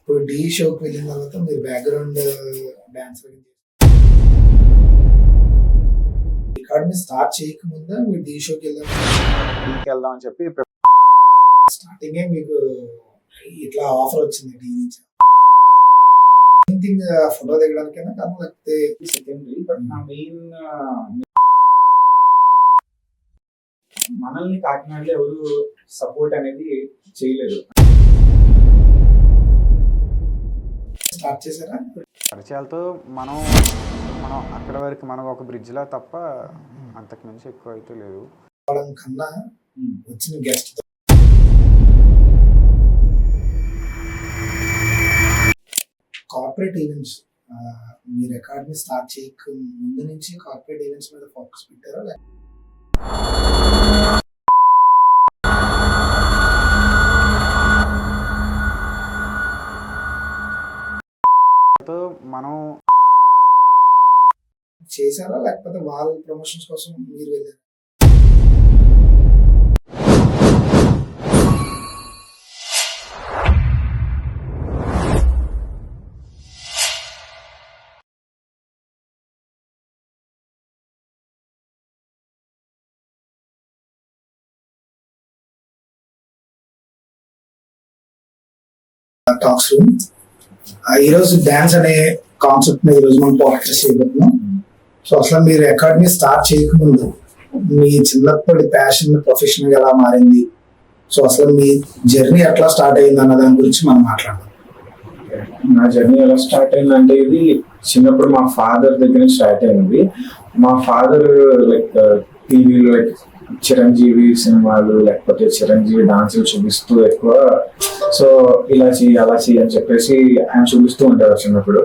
ఇప్పుడు ఢీ షోకి వెళ్ళిన తర్వాత మీరు బ్యాక్గ్రౌండ్ డాన్స్ రికార్డ్ మీద స్టార్ట్ చేయకముందా మీరు ఢీ షోకి వెళ్దాం అని చెప్పి స్టార్టింగ్ మీకు ఇట్లా ఆఫర్ వచ్చింది ఢీ నుంచి ఫోటో దిగడానికైనా కానీ లేకపోతే సెకండరీ. బట్ నా మెయిన్ మనల్ని కాకినాడలో ఎవరు సపోర్ట్ అనేది చేయలేదు. స్టార్ట్ చేశారా పరిచయాలతో మనం అక్కడ వరకు మనం ఒక బ్రిడ్జ్ లా తప్ప అంతకు మించి ఎక్కువ అయితే లేదు. కన్నా వచ్చిన గెస్ట్ కార్పొరేట్ ఈవెంట్స్ మీ రికార్డ్ ని స్టార్ట్ చేయక ముందు నుంచి కార్పొరేట్ ఈవెంట్స్ మీద ఫోకస్ పెట్టారా? మనం చేశారా లేకపోతే వాళ్ళ ప్రమోషన్స్ కోసం మీరు వెళ్ళారా? టాక్స్ రూమ్ ఈరోజు డాన్స్ అనే కాన్సెప్ట్ మీద ఈరోజు మనం పాడ్కాస్ట్ చేయబోతున్నాం. సో అసలు మీరు రికార్డ్ ని స్టార్ట్ చేయకముందు మీ చిన్నప్పటి ప్యాషన్ ప్రొఫెషన్ ఎలా మారింది, సో అసలు మీ జర్నీ ఎట్లా స్టార్ట్ అయింది అన్న దాని గురించి మనం మాట్లాడదాం. నా జర్నీ ఎలా స్టార్ట్ అయిందంటే ఇది చిన్నప్పుడు మా ఫాదర్ దగ్గర స్టార్ట్ అయింది. మా ఫాదర్ లైక్ టీవీలో లైక్ చిరంజీవి సినిమాలు లేకపోతే చిరంజీవి డాన్సులు చూపిస్తూ ఎక్కువ సో ఇలా చెయ్యి అలా చెయ్యి అని చెప్పేసి ఆయన చూపిస్తూ ఉంటారు చిన్నప్పుడు.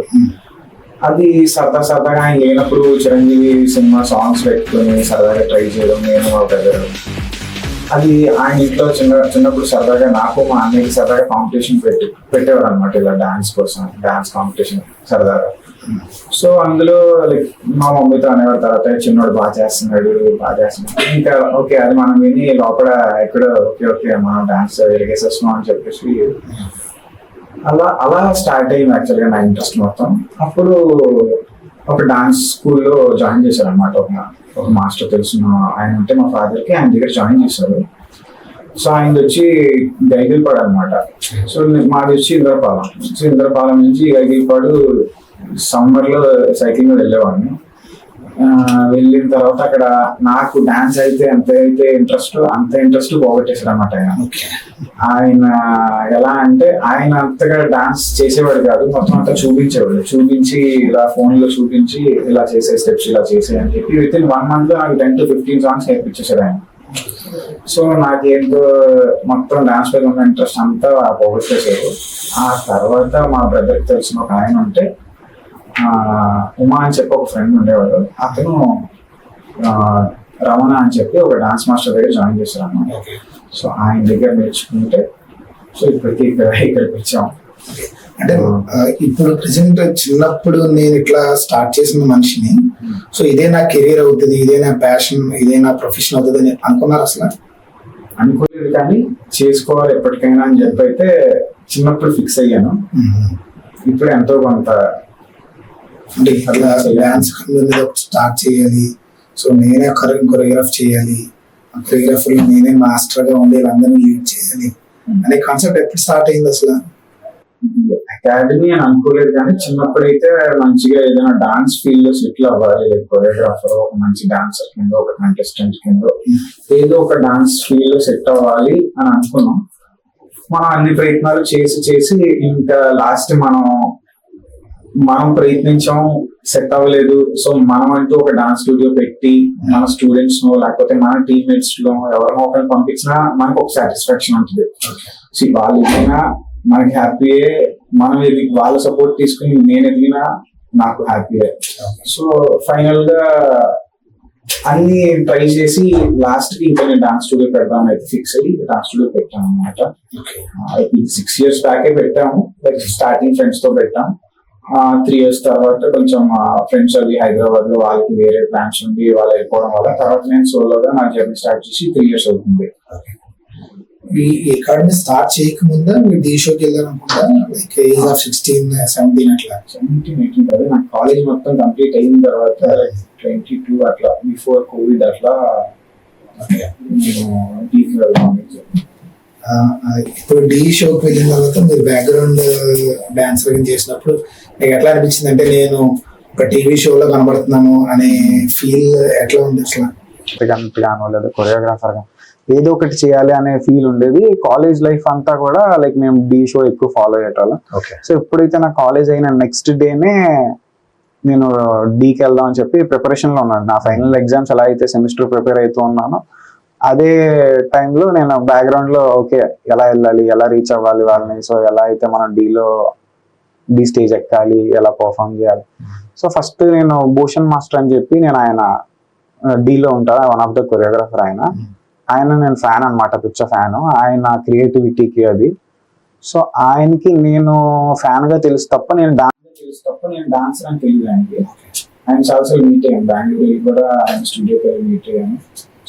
అది సరదాగా ఆయన లేనప్పుడు చిరంజీవి సినిమా సాంగ్స్ పెట్టుకుని సరదాగా ట్రై చేయడం నేను మా బ్రదర్. అది ఆయన ఇంట్లో చిన్నప్పుడు సరదాగా నాకు మా అన్నయ్యకి సరదాగా కాంపిటీషన్ పెట్టేవారు అనమాట, ఇలా డాన్స్ కోసం డాన్స్ కాంపిటీషన్ సరదాగా. సో అందులో లైక్ మా మమ్మీతో అనేవారు, తర్వాత చిన్నోడు బాగా చేస్తున్నాడు ఇంకా ఓకే అది మనం విని లోపల ఎక్కడో ఓకే మనం డాన్స్ ఎరిగేసేస్తున్నాం అని చెప్పేసి అలా స్టార్ట్ అయింది యాక్చువల్గా నా ఇంట్రెస్ట్ మొత్తం. అప్పుడు ఒక డాన్స్ స్కూల్లో జాయిన్ చేశారు అనమాట. ఒక మాస్టర్ తెలిసిన ఆయన ఉంటే మా ఫాదర్కి ఆయన దగ్గర జాయిన్ చేశారు. సో ఆయన వచ్చి గైగిల్పాడు అనమాట. సో మాది వచ్చి ఇంద్రపాలెం నుంచి గైగిల్పాడు సమ్మర్లో సైకిల్ మీద వెళ్ళేవాడిని. వెళ్ళిన తర్వాత అక్కడ నాకు డాన్స్ అయితే అంత ఇంట్రెస్ట్ పోగొట్టేశారు అనమాట ఆయన. ఎలా అంటే ఆయన అంతగా డాన్స్ చేసేవాడు కాదు, మొత్తం అంతా చూపించి ఇలా ఫోన్ లో చూపించి ఇలా చేసే స్టెప్స్ ఇలా చేసే అని చెప్పి విత్ ఇన్ 1 month లో నాకు 10 to 15 సాంగ్స్ నేర్పించేశాడు ఆయన. సో నాకేంటో మొత్తం డాన్స్ మీద ఉన్న ఇంట్రెస్ట్ అంతా పోగొట్టేశారు. ఆ తర్వాత మా బ్రదర్కి తెలిసిన ఒక ఆయన ఉంటే ఉమా అని చెప్పి ఒక ఫ్రెండ్ ఉండేవాడు, అతను రమణ అని చెప్పి ఒక డాన్స్ మాస్టర్ దగ్గర జాయిన్ చేశారు అన్నమాట. సో ఆయన దగ్గర నేర్చుకుంటే సో ఇప్పటికీ ఇక్కడికి వచ్చాము. అంటే ఇప్పుడు ప్రెసెంట్ చిన్నప్పుడు నేను ఇట్లా స్టార్ట్ చేసిన మనిషిని, సో ఇదే నా కెరీర్ అవుతుంది, ఇదే నా ప్యాషన్, ఇదే నా ప్రొఫెషన్ అవుతుంది అని అనుకున్నారు? అసలు అనుకోలేదు, కానీ చేసుకోవాలి ఎప్పటికైనా అని చెప్పి అయితే చిన్నప్పుడు ఫిక్స్ అయ్యాను. ఇప్పుడు ఎంతో కొంత అంటే ఇట్లా డాన్స్ స్టార్ట్ చేయాలి, సో నేనే కొరియోగ్రాఫ్ చేయాలి, కొరియోగ్రాఫర్లో నేనే మాస్టర్ గా ఉండి అందరినీ లీడ్ చేయాలి అనే కాన్సెప్ట్ ఎప్పుడు స్టార్ట్ అయింది అసలు? అకాడమీ అని అనుకోలేదు, కానీ చిన్నప్పుడైతే మంచిగా ఏదైనా డాన్స్ ఫీల్డ్ లో సెటిల్ అవ్వాలి, కొరియోగ్రాఫర్ ఒక మంచి డాన్సర్ కింద ఒక కంటెస్టెంట్ కింద ఏదో ఒక డాన్స్ ఫీల్డ్ లో సెట్ అవ్వాలి అని అనుకున్నాం. మనం అన్ని ప్రయత్నాలు చేసి ఇంకా లాస్ట్ మనం ప్రయత్నించాం, సెట్ అవ్వలేదు. సో మనం అంటూ ఒక డాన్స్ స్టూడియో పెట్టి మన స్టూడెంట్స్ నో లేకపోతే మన టీమ్మేట్స్ లో ఎవరినో ఒకరిని పంపించినా మనకు ఒక సాటిస్ఫాక్షన్ ఉంటుంది. వాళ్ళు ఎదిగినా మనకి హ్యాపీయే, మనం వాళ్ళ సపోర్ట్ తీసుకుని నేను ఎదిగినా నాకు హ్యాపీయే. సో ఫైనల్ గా అన్ని ట్రై చేసి లాస్ట్ కి ఇంకా నేను డాన్స్ స్టూడియో పెడదామని అయితే ఫిక్స్ అయ్యి డాన్స్ స్టూడియో పెట్టాను అనమాట. 6 years బ్యాకే పెట్టాము, స్టార్టింగ్ ఫ్రెండ్స్ తో పెట్టాం. 3 years తర్వాత కొంచెం ఫ్రెండ్స్ అది హైదరాబాద్ లో వాళ్ళకి వేరే ప్లాన్స్ ఉంది, వాళ్ళు వెళ్ళిపోవడం వల్ల తర్వాత నేను సోలోగా నా జర్నీ స్టార్ట్ చేసి 3 years అవుతుంది. ఈ అకాడమీ స్టార్ట్ చేయకముందా మీరు డి షోకి వెళ్ళాలనుకుంటా, లైక్ ఏజ్ ఆఫ్ 16-17 అట్లా? 17-18 కాదు, నాకు కాలేజ్ మొత్తం కంప్లీట్ అయిన తర్వాత 22 అట్లా, బిఫోర్ కోవిడ్ అట్లా నేను డీకి వెళ్దామని చెప్పి. ఇప్పుడు డి షోకి వెళ్ళిన తర్వాత మీరు బ్యాక్గ్రౌండ్ డాన్సర్ చేసినప్పుడు మీకు ఎట్లా అనిపించింది? అంటే నేను ఒక టీవీ షోలో కనబడుతున్నాను అనే ఫీల్ ఎట్లా ఉంది అసలు? గానో లేదా కొరియోగ్రాఫర్ గా ఏదో ఒకటి చేయాలి అనే ఫీల్ ఉండేది. కాలేజ్ లైఫ్ అంతా కూడా లైక్ మేము డి షో ఎక్కువ ఫాలో అయ్యేటోళ్ళం. సో ఎప్పుడైతే నా కాలేజ్ అయిన నెక్స్ట్ డేనే నేను డీకి వెళ్దాం అని చెప్పి ప్రిపరేషన్ లో ఉన్నాను. నా ఫైనల్ ఎగ్జామ్స్ ఎలా అయితే సెమిస్టర్ ప్రిపేర్ అవుతూ ఉన్నానో అదే టైంలో నేను బ్యాక్గ్రౌండ్ లో ఓకే ఎలా వెళ్ళాలి, ఎలా రీచ్ అవ్వాలి వాళ్ళని, సో ఎలా అయితే మనం డి స్టేజ్ ఎక్కాలి, ఎలా పర్ఫామ్ చేయాలి. సో ఫస్ట్ నేను భూషణ్ మాస్టర్ అని చెప్పి నేను ఆయన డీలో ఉంటాను, వన్ ఆఫ్ ద కొరియోగ్రాఫర్. ఆయన నేను ఫ్యాన్ అనమాట, పిచ్చ ఫ్యాన్ ఆయన క్రియేటివిటీకి అది. సో ఆయనకి నేను ఫ్యాన్ గా తెలుసు తప్ప నేను డాన్సర్ అని తెలియదు ఆయనకి. ఆయన చాలాసార్లు మీట్ అయ్యాను, బెంగళూరు కూడా ఆయన స్టూడియోకి వెళ్ళి మీట్ అయ్యాను.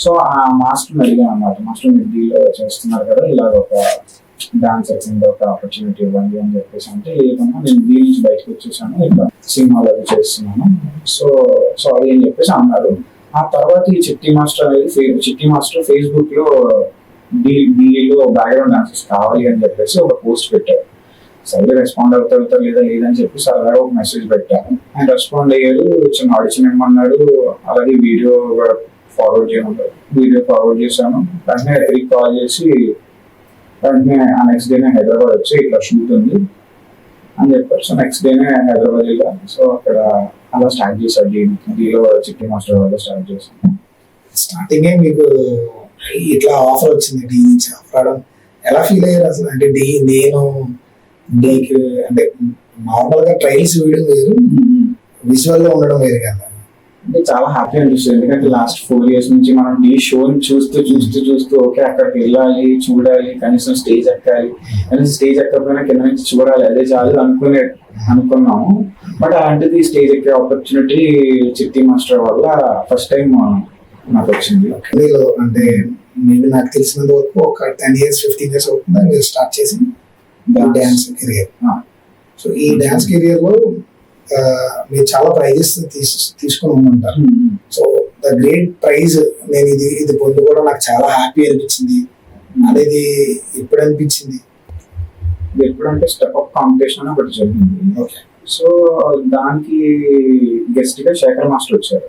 సో ఆ మాస్టర్ అడిగాను అనమాట, మాస్టర్ మీరు డీలో చేస్తున్నారు కదా, ఇలాగ ఒక డాన్సర్ కింద ఒక ఆపర్చునిటీ ఇవ్వండి అని చెప్పేసి అంటే, లేదన్నా నేను డీ నుంచి బయటకు వచ్చేసాను, ఇట్లా సినిమాలు అవి చేస్తున్నాను, సో సారీ అని చెప్పేసి అన్నారు. ఆ తర్వాత ఈ చిట్టి మాస్టర్ అనేది ఫేస్బుక్ లో డీలో బ్యాక్గ్రౌండ్ డాన్సర్స్ కావాలి అని చెప్పేసి ఒక పోస్ట్ పెట్టారు. సరే రెస్పాండ్ అవుతారు లేదని చెప్పి సరదాగా ఒక మెసేజ్ పెట్టాను. ఆయన రెస్పాండ్ అయ్యారు, చిన్న ఆడిషన్ ఇవ్వమన్నాడు, అలాగే వీడియో ఫార్వర్డ్ చేయమన్నారు. వీడియో ఫార్వర్డ్ చేశాను. వెంటనే తిరిగి కాల్ చేసి వెంటనే ఆ నెక్స్ట్ డేనే హైదరాబాద్ వచ్చి ఇట్లా షూట్ ఉంది అని చెప్పారు. సో నెక్స్ట్ డేనే హైదరాబాద్ వెళ్ళాను. సో అక్కడ అలా స్టార్ట్ చేశారు డీలో చిట్టి మాస్టర్ వల్ల స్టార్ట్ చేశాను. స్టార్టింగే మీకు ఇట్లా ఆఫర్ వచ్చింది, డీ నుంచి ఆఫర్ రావడం ఎలా ఫీల్ అయ్యారు అసలు? అంటే నేను డీకి అంటే నార్మల్ గా ట్రైల్స్ వేయడం వేరు, విజువల్ లో ఉండడం వేరు కదా. అంటే చాలా హ్యాపీ అనిపిస్తుంది, ఎందుకంటే లాస్ట్ 4 years నుంచి మనం డీ షోని చూస్తూ ఓకే అక్కడికి వెళ్ళాలి, చూడాలి, కనీసం స్టేజ్ ఎక్కాలి, కనీసం స్టేజ్ ఎక్కకపోయినా కింద నుంచి చూడాలి, అదే చాలు అనుకున్నాము. బట్ అలాంటిది స్టేజ్ ఎక్కే ఆపర్చునిటీ చిట్టి మాస్టర్ వల్ల ఫస్ట్ టైం నాకు వచ్చింది. అంటే మీరు నాకు తెలిసినంత వరకు ఒక 10 years 15 years అవుతుందా మీరు స్టార్ట్ చేసి డాన్స్ కెరియర్? సో ఈ డాన్స్ కెరియర్ లో మీరు చాలా ప్రైజెస్ తీసుకుని ఉంటారు. సో ద గ్రేట్ ప్రైజ్ నేను ఇది పొందుకోవడం నాకు చాలా హ్యాపీ అనిపించింది అనేది ఎప్పుడు అనిపించింది? ఎప్పుడంటే స్టెప్ అప్ కాంపిటీషన్ అని ఒకటి జరిగింది. ఓకే, సో దానికి గెస్ట్ గా శేఖర్ మాస్టర్ వచ్చారు.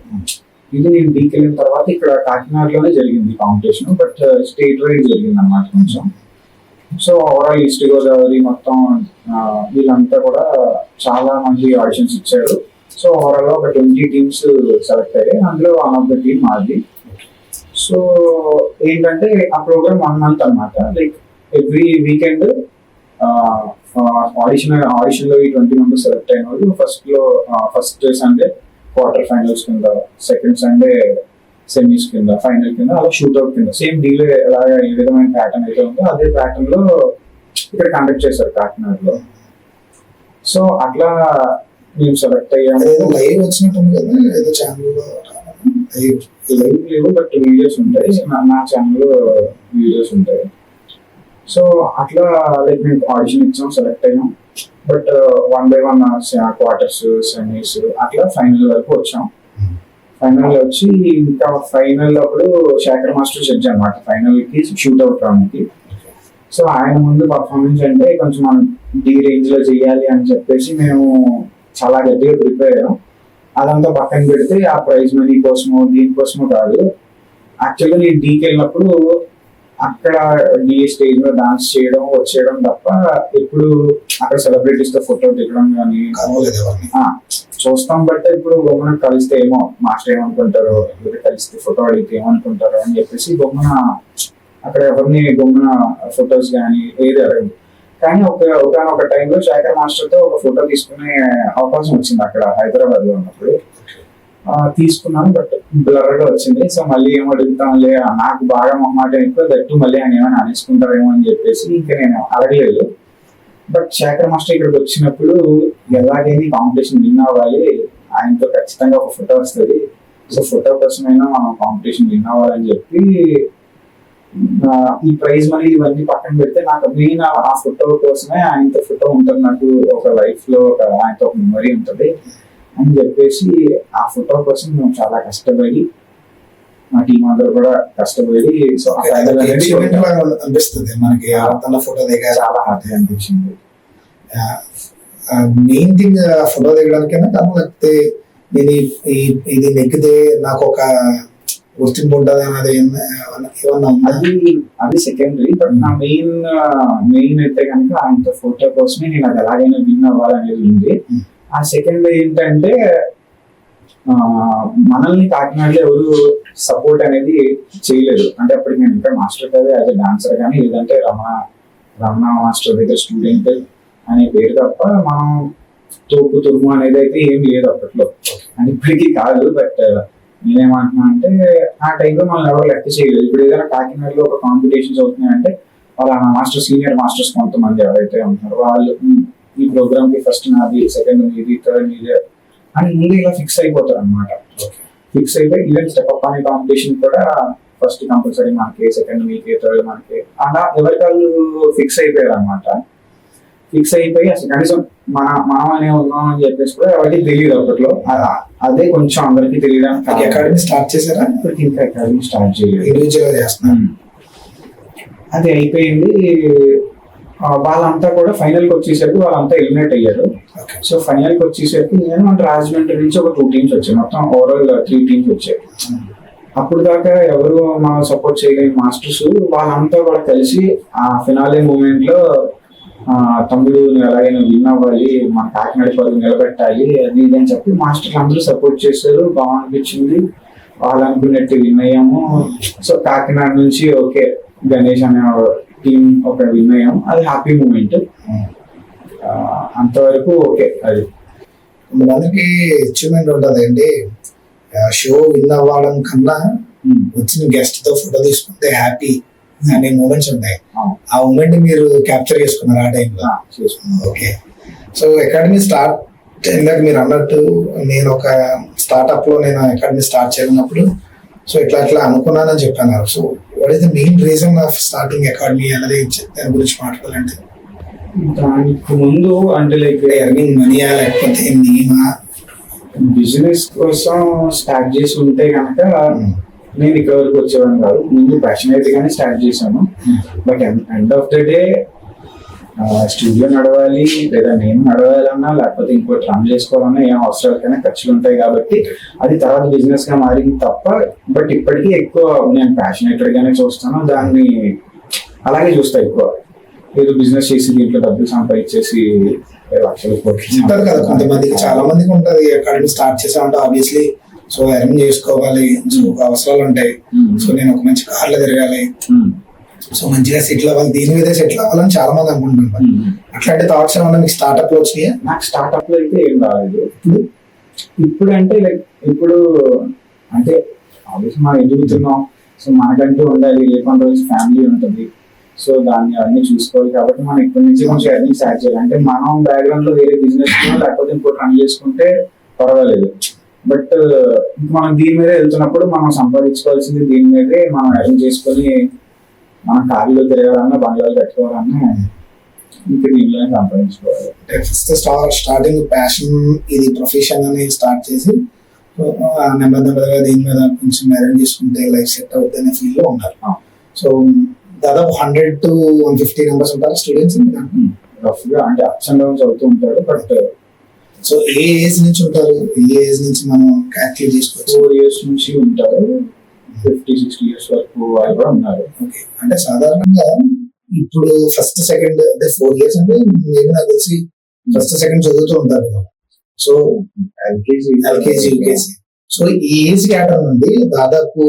ఇది నేను డీకి వెళ్ళిన తర్వాత ఇక్కడ కాకినాడలోనే జరిగింది కాంపిటీషన్, బట్ స్టేట్ వైడ్ జరిగింది అన్నమాట కొంచెం. సో ఓవరాల్ ఈస్ట్ గోదావరి మొత్తం వీళ్ళంతా కూడా చాలా మంది ఆడిషన్స్ ఇచ్చారు. సో ఓవరాల్ ఒక 20 teams సెలెక్ట్ అయ్యాయి, అందులో వన్ ఆఫ్ ద టీమ్ మాది. సో ఏంటంటే ఆ ప్రోగ్రామ్ 1 month అన్నమాట. లైక్ ఎవ్రీ వీకెండ్ ఆడిషన్ లో ఈ 20 members సెలెక్ట్ అయిన వాళ్ళు ఫస్ట్ సండే క్వార్టర్ ఫైనల్స్ కింద, సెకండ్ సండే సెమీస్ కింద, ఫైనల్ కింద, అలా షూట్అవుట్ కింద సేమ్ డీలే ఎలాగా ఏ విధమైన ప్యాటర్న్ అయితే ఉందో అదే ప్యాటర్న్ లో ఇక్కడ కండక్ట్ చేశారు కాకినాడలో. సో అట్లా మేము సెలెక్ట్ అయ్యాము. లైవ్ వచ్చినట్టుంది కదా ఏదో ఛానల్లో? లైవ్ లేవు, బట్ వీడియోస్ ఉంటాయి, నా ఛానల్లో వీడియోస్ ఉంటాయి. సో అట్లా లైక్ మేము ఆడిషన్ ఇచ్చాం, సెలెక్ట్ అయ్యాం. బట్ 1 by 1 క్వార్టర్స్, సెమీస్, అట్లా ఫైనల్ వరకు వచ్చాం. ఫైనల్ వచ్చి ఇంకా ఫైనల్ అప్పుడు శేఖర్ మాస్టర్ జడ్జి అనమాట ఫైనల్ కి షూట్ అవుట్ రావడానికి. సో ఆయన ముందు పర్ఫార్మెన్స్ అంటే కొంచెం మనం డీ రేంజ్ లో చేయాలి అని చెప్పేసి మేము చాలా గట్టిగా ప్రిపేర్ అయ్యాం. అదంతా పక్కన పెడితే ఆ ప్రైజ్ మనీ కోసమో దీనికోసమో కాదు, యాక్చువల్గా నేను డీకి వెళ్ళినప్పుడు అక్కడ డీ స్టేజ్ మీద డాన్స్ చేయడం వచ్చేయడం తప్ప ఎప్పుడు అక్కడ సెలబ్రిటీస్ తో ఫోటో దిగడం కానీ చూస్తాం. బట్ ఇప్పుడు గమ్మున కలిస్తే ఏమో మాస్టర్ ఏమనుకుంటారో, కలిస్తే ఫోటో అడిగితే ఏమనుకుంటారో అని చెప్పేసి గమ్మున అక్కడ ఎవరిని గమ్మున ఫొటోస్ కానీ ఏది అడగదు. కానీ ఒక టైంలో శేఖర్ మాస్టర్ తో ఒక ఫోటో తీసుకునే అవకాశం వచ్చింది అక్కడ హైదరాబాద్ లో ఉన్నప్పుడు. తీసుకున్నాను, బట్ బ్లర్ గా వచ్చింది. సో మళ్ళీ ఏమో అడుగుతాంలే, నాకు బాగా మాట ఎక్కువ దట్టు మళ్ళీ ఆయన ఏమైనా అనేసుకుంటారేమో అని చెప్పేసి ఇంకా నేను అడగలేదు. బట్ శేఖర్ మాస్టర్ ఇక్కడికి వచ్చినప్పుడు ఎలాగైనా కాంపిటీషన్ విన్ అవ్వాలి, ఆయనతో ఖచ్చితంగా ఒక ఫోటో వస్తుంది, సో ఫోటో కోసమైనా మనం కాంపిటీషన్ విన్ అవ్వాలని చెప్పి ఈ ప్రైజ్ మనీ ఇవన్నీ పక్కన పెడితే నాకు మెయిన్ ఆ ఫోటో కోసమే ఆయనతో ఫోటో ఉంటుంది, నాకు ఒక లైఫ్ లో ఆయనతో ఒక మెమరీ ఉంటుంది అని చెప్పేసి ఆ ఫోటో కోసం మేము చాలా కష్టపడి, మా టీం అందరూ కూడా కష్టపడి, సో ఆ ఫైనల్ అనేది Achievement లాగా అనిపిస్తుంది మనకి తన ఫోటో దగ్గర. చాలా హ్యాపీ అనిపించింది. మెయిన్ థింగ్ ఫోటో దిగడానికైనా కానీ లేకపోతే నేను ఇది నెక్కితే నాకు ఒక గుర్తింపు ఉంటుంది అన్నది ఏమన్నా ఉందా? అది సెకండరీ. బట్ నా మెయిన్ అయితే కనుక ఆయనతో ఫోటో కోసమే నేను అది ఎలాగైనా విన్ అవ్వాలనేది ఉంది. ఆ సెకండ్ ఏంటంటే మనల్ని కాకినాడలో ఎవరు సపోర్ట్ అనేది చేయలేదు. అంటే అప్పటికి నేను ఇంకా మాస్టర్ కదా, యాజ్ ఎ డాన్సర్ కానీ, లేదంటే రమణ మాస్టర్ దగ్గర స్టూడెంట్ అనే పేరు తప్ప మనం తోపు తురుము అనేది అయితే ఏం లేదు అప్పట్లో, అని ఇప్పటికీ కాదు. బట్ నేనేమంటున్నా అంటే ఆ టైంలో మనం ఎవరు లెక్క చేయలేదు. ఇప్పుడు ఏదైనా కాకినాడలో ఒక కాంపిటీషన్స్ అవుతున్నాయంటే వాళ్ళ మాస్టర్ సీనియర్ మాస్టర్స్ కొంతమంది ఎవరైతే ఉంటున్నారో వాళ్ళు ఈ ప్రోగ్రామ్ కి ఫస్ట్ నాది, సెకండ్ మీది, థర్డ్ మీది అని ముందు ఇలా ఫిక్స్ అయిపోతారు అనమాట. ఫిక్స్ అయిపోయి ఈవెన్ స్టెప్ అప్ అనే కాంపిటీషన్ కూడా ఫస్ట్ కంపల్సరీ మనకి, సెకండ్ మీకే, థర్డ్ మనకి, అలా ఎవరికి వాళ్ళు ఫిక్స్ అయిపోయారు అనమాట. ఫిక్స్ అయిపోయి అసలు కనీసం మనం అనే ఉన్నాం అని చెప్పేసి కూడా ఎవరికి తెలియదు అప్పట్లో. అదే కొంచెం అందరికి తెలియడానికి అకాడమీ స్టార్ట్ చేశారా? ఇప్పటికి ఇంకా అకాడమీ స్టార్ట్ చేయలేదు, ఇండివిజువల్ చేస్తున్నాను. అది అయిపోయింది. వాళ్ళంతా కూడా ఫైనల్ కి వచ్చేసరికి వాళ్ళంతా ఎలిమినేట్ అయ్యారు. సో ఫైనల్ కి వచ్చేసరికి నేను అంటే రాజమండ్రి నుంచి ఒక 2 టీమ్స్ వచ్చాయి, మొత్తం ఓవరాల్ 3 టీమ్స్ వచ్చాయి. అప్పుడు దాకా ఎవరు మా సపోర్ట్ చేయలేని మాస్టర్స్ వాళ్ళంతా కూడా కలిసి ఆ ఫినాలే మూమెంట్ లో తమ్ముడు ఎలాగైనా విన్ అవ్వాలి, మన కాకినాడ పరుగు నిలబెట్టాలి అది ఇది అని చెప్పి మాస్టర్లు అందరూ సపోర్ట్ చేశారు. బాగా అనిపించింది, వాళ్ళు అనుకున్నట్టు విన్ అయ్యాము. సో కాకినాడ నుంచి ఓకే గణేష్ అనే టీం ఒక విన్ అయ్యాము, అది హ్యాపీ మూమెంట్. అంతవరకు ఓకే. అది మనకి అచీవ్మెంట్ ఉంటుంది అండి. షో విన్ అవ్వడం కన్నా వచ్చిన గెస్ట్ తో ఫోటో తీసుకుంటే హ్యాపీ అనే మూమెంట్స్ ఉంటాయి. ఆ మూమెంట్ మీరు క్యాప్చర్ చేసుకున్నారు ఆ టైంలో? ఓకే. సో అకాడమీ స్టార్ట్ ఇందాక మీరు అన్నట్టు నేను ఒక స్టార్ట్అప్ లో నేను అకాడమీ స్టార్ట్ చేయనప్పుడు సో ఇట్లా అనుకున్నానని చెప్పాను. So what is the main reason of starting academy అనేది దాని గురించి మాట్లాడాలంటే? దానికి ముందు అంటే లైక్ ఎర్నింగ్ మనీయా లేకపోతే నేమా? బిజినెస్ కోసం స్టార్ట్ చేసి ఉంటే కనుక నేను ఇక్కడ వరకు వచ్చేవాడిని కాదు. ముందు ప్యాషనేట్ గానే స్టార్ట్ చేశాను. But end of the day studio నడవాలి, లేదా నేను నడవాలన్నా లేకపోతే ఇంకోటి రన్ చేసుకోవాలన్నా ఏం అవసరాలకైనా ఖర్చులు ఉంటాయి కాబట్టి అది తర్వాత బిజినెస్ గా మారింది తప్ప. బట్ ఇప్పటికీ ఎక్కువ నేను ప్యాషనేటెడ్ గానే చూస్తాను, దాన్ని అలాగే చూస్తా. ఎక్కువ ఏదో బిజినెస్ చేసి దీంట్లో డబ్బులు సంపాదించేసి లక్షలు ఉంటారు కదా కొంతమందికి, చాలా మందికి ఉంటుంది అకాడమీ స్టార్ట్ చేసామంటే ఆబ్వియస్లీ సో ఎర్న్ చేసుకోవాలి, సో అవసరాలు ఉంటాయి. సో నేను ఒక మంచి కార్లో తిరగాలి, సో మంచిగా సెటిల్ అవ్వాలి, దీని మీద సెటిల్ అవ్వాలని చాలా మంది అనుకుంటున్నారు. అట్లాంటి థాట్స్ ఏమన్నా మీకు స్టార్ట్అప్ లో వచ్చినాయా? నాకు స్టార్ట్అప్ లో అయితే ఏం రాలేదు. ఇప్పుడు అంటే లైక్ ఇప్పుడు అంటే ఆబ్వియస్లీ మనం ఎదుగుతున్నాం, సో మనకంటూ ఉండాలి, లేకుండా రోజు ఫ్యామిలీ ఉంటుంది, సో దాన్ని అన్ని చూసుకోవాలి. కాబట్టి మనం ఇప్పటి నుంచి కొంచెం ఎర్నింగ్ స్టార్ట్ చేయాలి. అంటే మనం బ్యాక్గ్రౌండ్ లో వేరే బిజినెస్ లేకపోతే ఇంకోటి రన్ చేసుకుంటే పర్వాలేదు. బట్ మనం దీని మీదే వెళ్తున్నప్పుడు మనం సంపాదించుకోవాల్సింది దీని మీదే. మనం ఎర్న్ చేసుకొని మనం కార్లో తిరగాలన్నా, బంగ్లాలు కట్టుకోవాలన్నా ఇంకా దీనిలోనే సంపాదించుకోవాలి. ఫస్ట్ స్టార్టింగ్ ప్యాషన్ ఇది ప్రొఫెషన్ అని స్టార్ట్ చేసి నెమ్మదిగా దీని మీద కొంచెం ఎర్న్ చేసుకుంటే లైఫ్ సెట్ అవుతుంది అనే ఫీల్ లో ఉన్నారు. సో దాదాపు 100 to 150 మెంబర్స్ ఉంటారు స్టూడెంట్స్ రఫ్ గా, అంటే అప్స్ అండ్ డౌన్స్ అవుతూ ఉంటారు. బట్ సో ఏ ఏజ్ నుంచి ఉంటారు? ఏ ఏజ్ నుంచి మనం క్యాల్కులేట్ చేసుకోవచ్చు? 4 years నుంచి ఉంటారు, 50-60 years వరకు వాళ్ళు కూడా ఉన్నారు. ఓకే. అంటే సాధారణంగా ఇప్పుడు ఫస్ట్ సెకండ్ అంటే 4 years అంటే నేను నాకు తెలిసి ఫస్ట్ సెకండ్ చదువుతూ ఉంటారు. So LKG UKG. సో ఈ ఏజ్ క్యాటర్ నుండి దాదాపు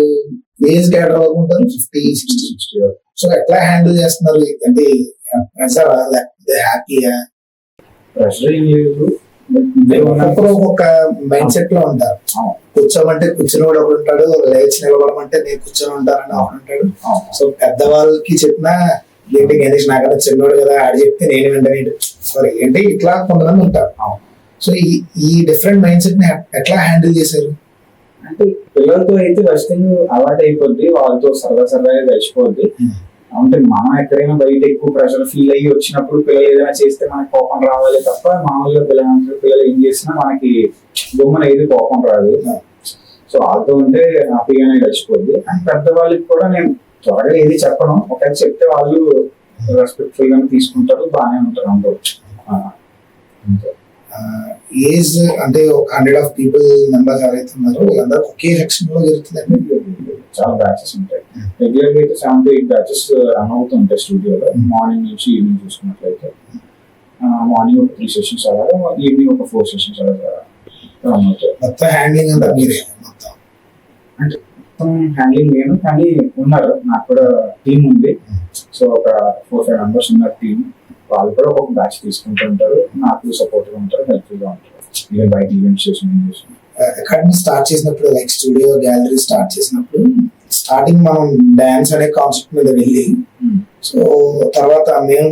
ఏజ్ క్యాటర్ వరకు ఉంటారు 50-60 వరకు. సో ఎట్లా హ్యాండిల్ చేస్తున్నారు? అంటే ప్రెషర్ లేకపోతే హ్యాపీయా? ప్రెషర్ ఏం లేదు. ఒక్కొక్కరు ఒక్కొక్క మైండ్ సెట్ లో ఉంటారు. కూర్చోమంటే కూర్చుని కూడా ఒకడు ఉంటాడు, లేచి నిలబడమంటే నేను కూర్చొని ఉంటానని ఒకడు ఉంటాడు. సో పెద్దవాళ్ళకి చెప్పినా ఏంటి గణేష్ నాకన్నా చిన్నోడు కదా ఆడి చెప్తే నేను వెంటనే సారీ ఏంటి ఇట్లా కొంతమంది ఉంటారు. సో ఈ డిఫరెంట్ మైండ్ సెట్ ని ఎట్లా హ్యాండిల్ చేశారు? అంటే పిల్లలతో అయితే వెస్టింగ్ అలవాటు అయిపోద్ది, వాళ్ళతో సరదాగా గడిచిపోద్ది. అంటే మనం ఎక్కడైనా బయట ఎక్కువ ప్రెషర్ ఫీల్ అయ్యి వచ్చినప్పుడు పిల్లలు ఏదైనా చేస్తే మనకి కోపం రావాలి తప్ప, మామూలుగా పిల్లలు ఏం చేసినా మనకి బొమ్మను ఏది కోపం రాదు. సో వాళ్ళతో ఉంటే హ్యాపీగానే గడిచిపోద్ది. అండ్ పెద్దవాళ్ళకి కూడా నేను త్వరగా ఏది చెప్పను, ఒకవేళ చెప్తే వాళ్ళు రెస్పెక్ట్ఫుల్ గా తీసుకుంటారు, బాగానే ఉంటారు అందరూ. ఏజ్ అంటే ఒక 100 పీపుల్ మెంబర్స్ ఎవరైతే ఉన్నారో వీళ్ళందరూ ఒకే సెక్షన్ లో జరుగుతుందండి. చాలా బ్యాచెస్ ఉంటాయి. రెగ్యులర్ గా అయితే 7 to 8 బ్యాచెస్ రన్ అవుతుంటాయి స్టూడియోలో. మార్నింగ్ నుంచి ఈవినింగ్ చూసుకున్నట్లయితే మార్నింగ్ ఒక 3 సెషన్స్ అలాగా, ఈవినింగ్ ఒక 4 సెషన్స్ అలాగా రన్ అవుతాయి. మొత్తం హ్యాండ్లింగ్ అంతా మీరే మొత్తం? అంటే మొత్తం హ్యాండ్లింగ్ నేను, కానీ ఉన్నారు నాకు కూడా టీం ఉంది. సో ఒక 4-5 మెంబర్స్ ఉన్నారు టీం. వాళ్ళు కూడా ఒక బ్యాచ్ తీసుకుంటూ ఉంటారు, నాకు సపోర్ట్ గా ఉంటారు, హెల్ప్ఫుల్ గా ఉంటారు. ఇక బయట ఈవెంట్స్ చేసిన అకాడమీ స్టార్ట్ చేసినప్పుడు, లైక్ స్టూడియో గ్యాలరీ స్టార్ట్ చేసినప్పుడు స్టార్టింగ్ మనం డాన్స్ అనే కాన్సెప్ట్ మీద వెళ్ళి, సో తర్వాత మేము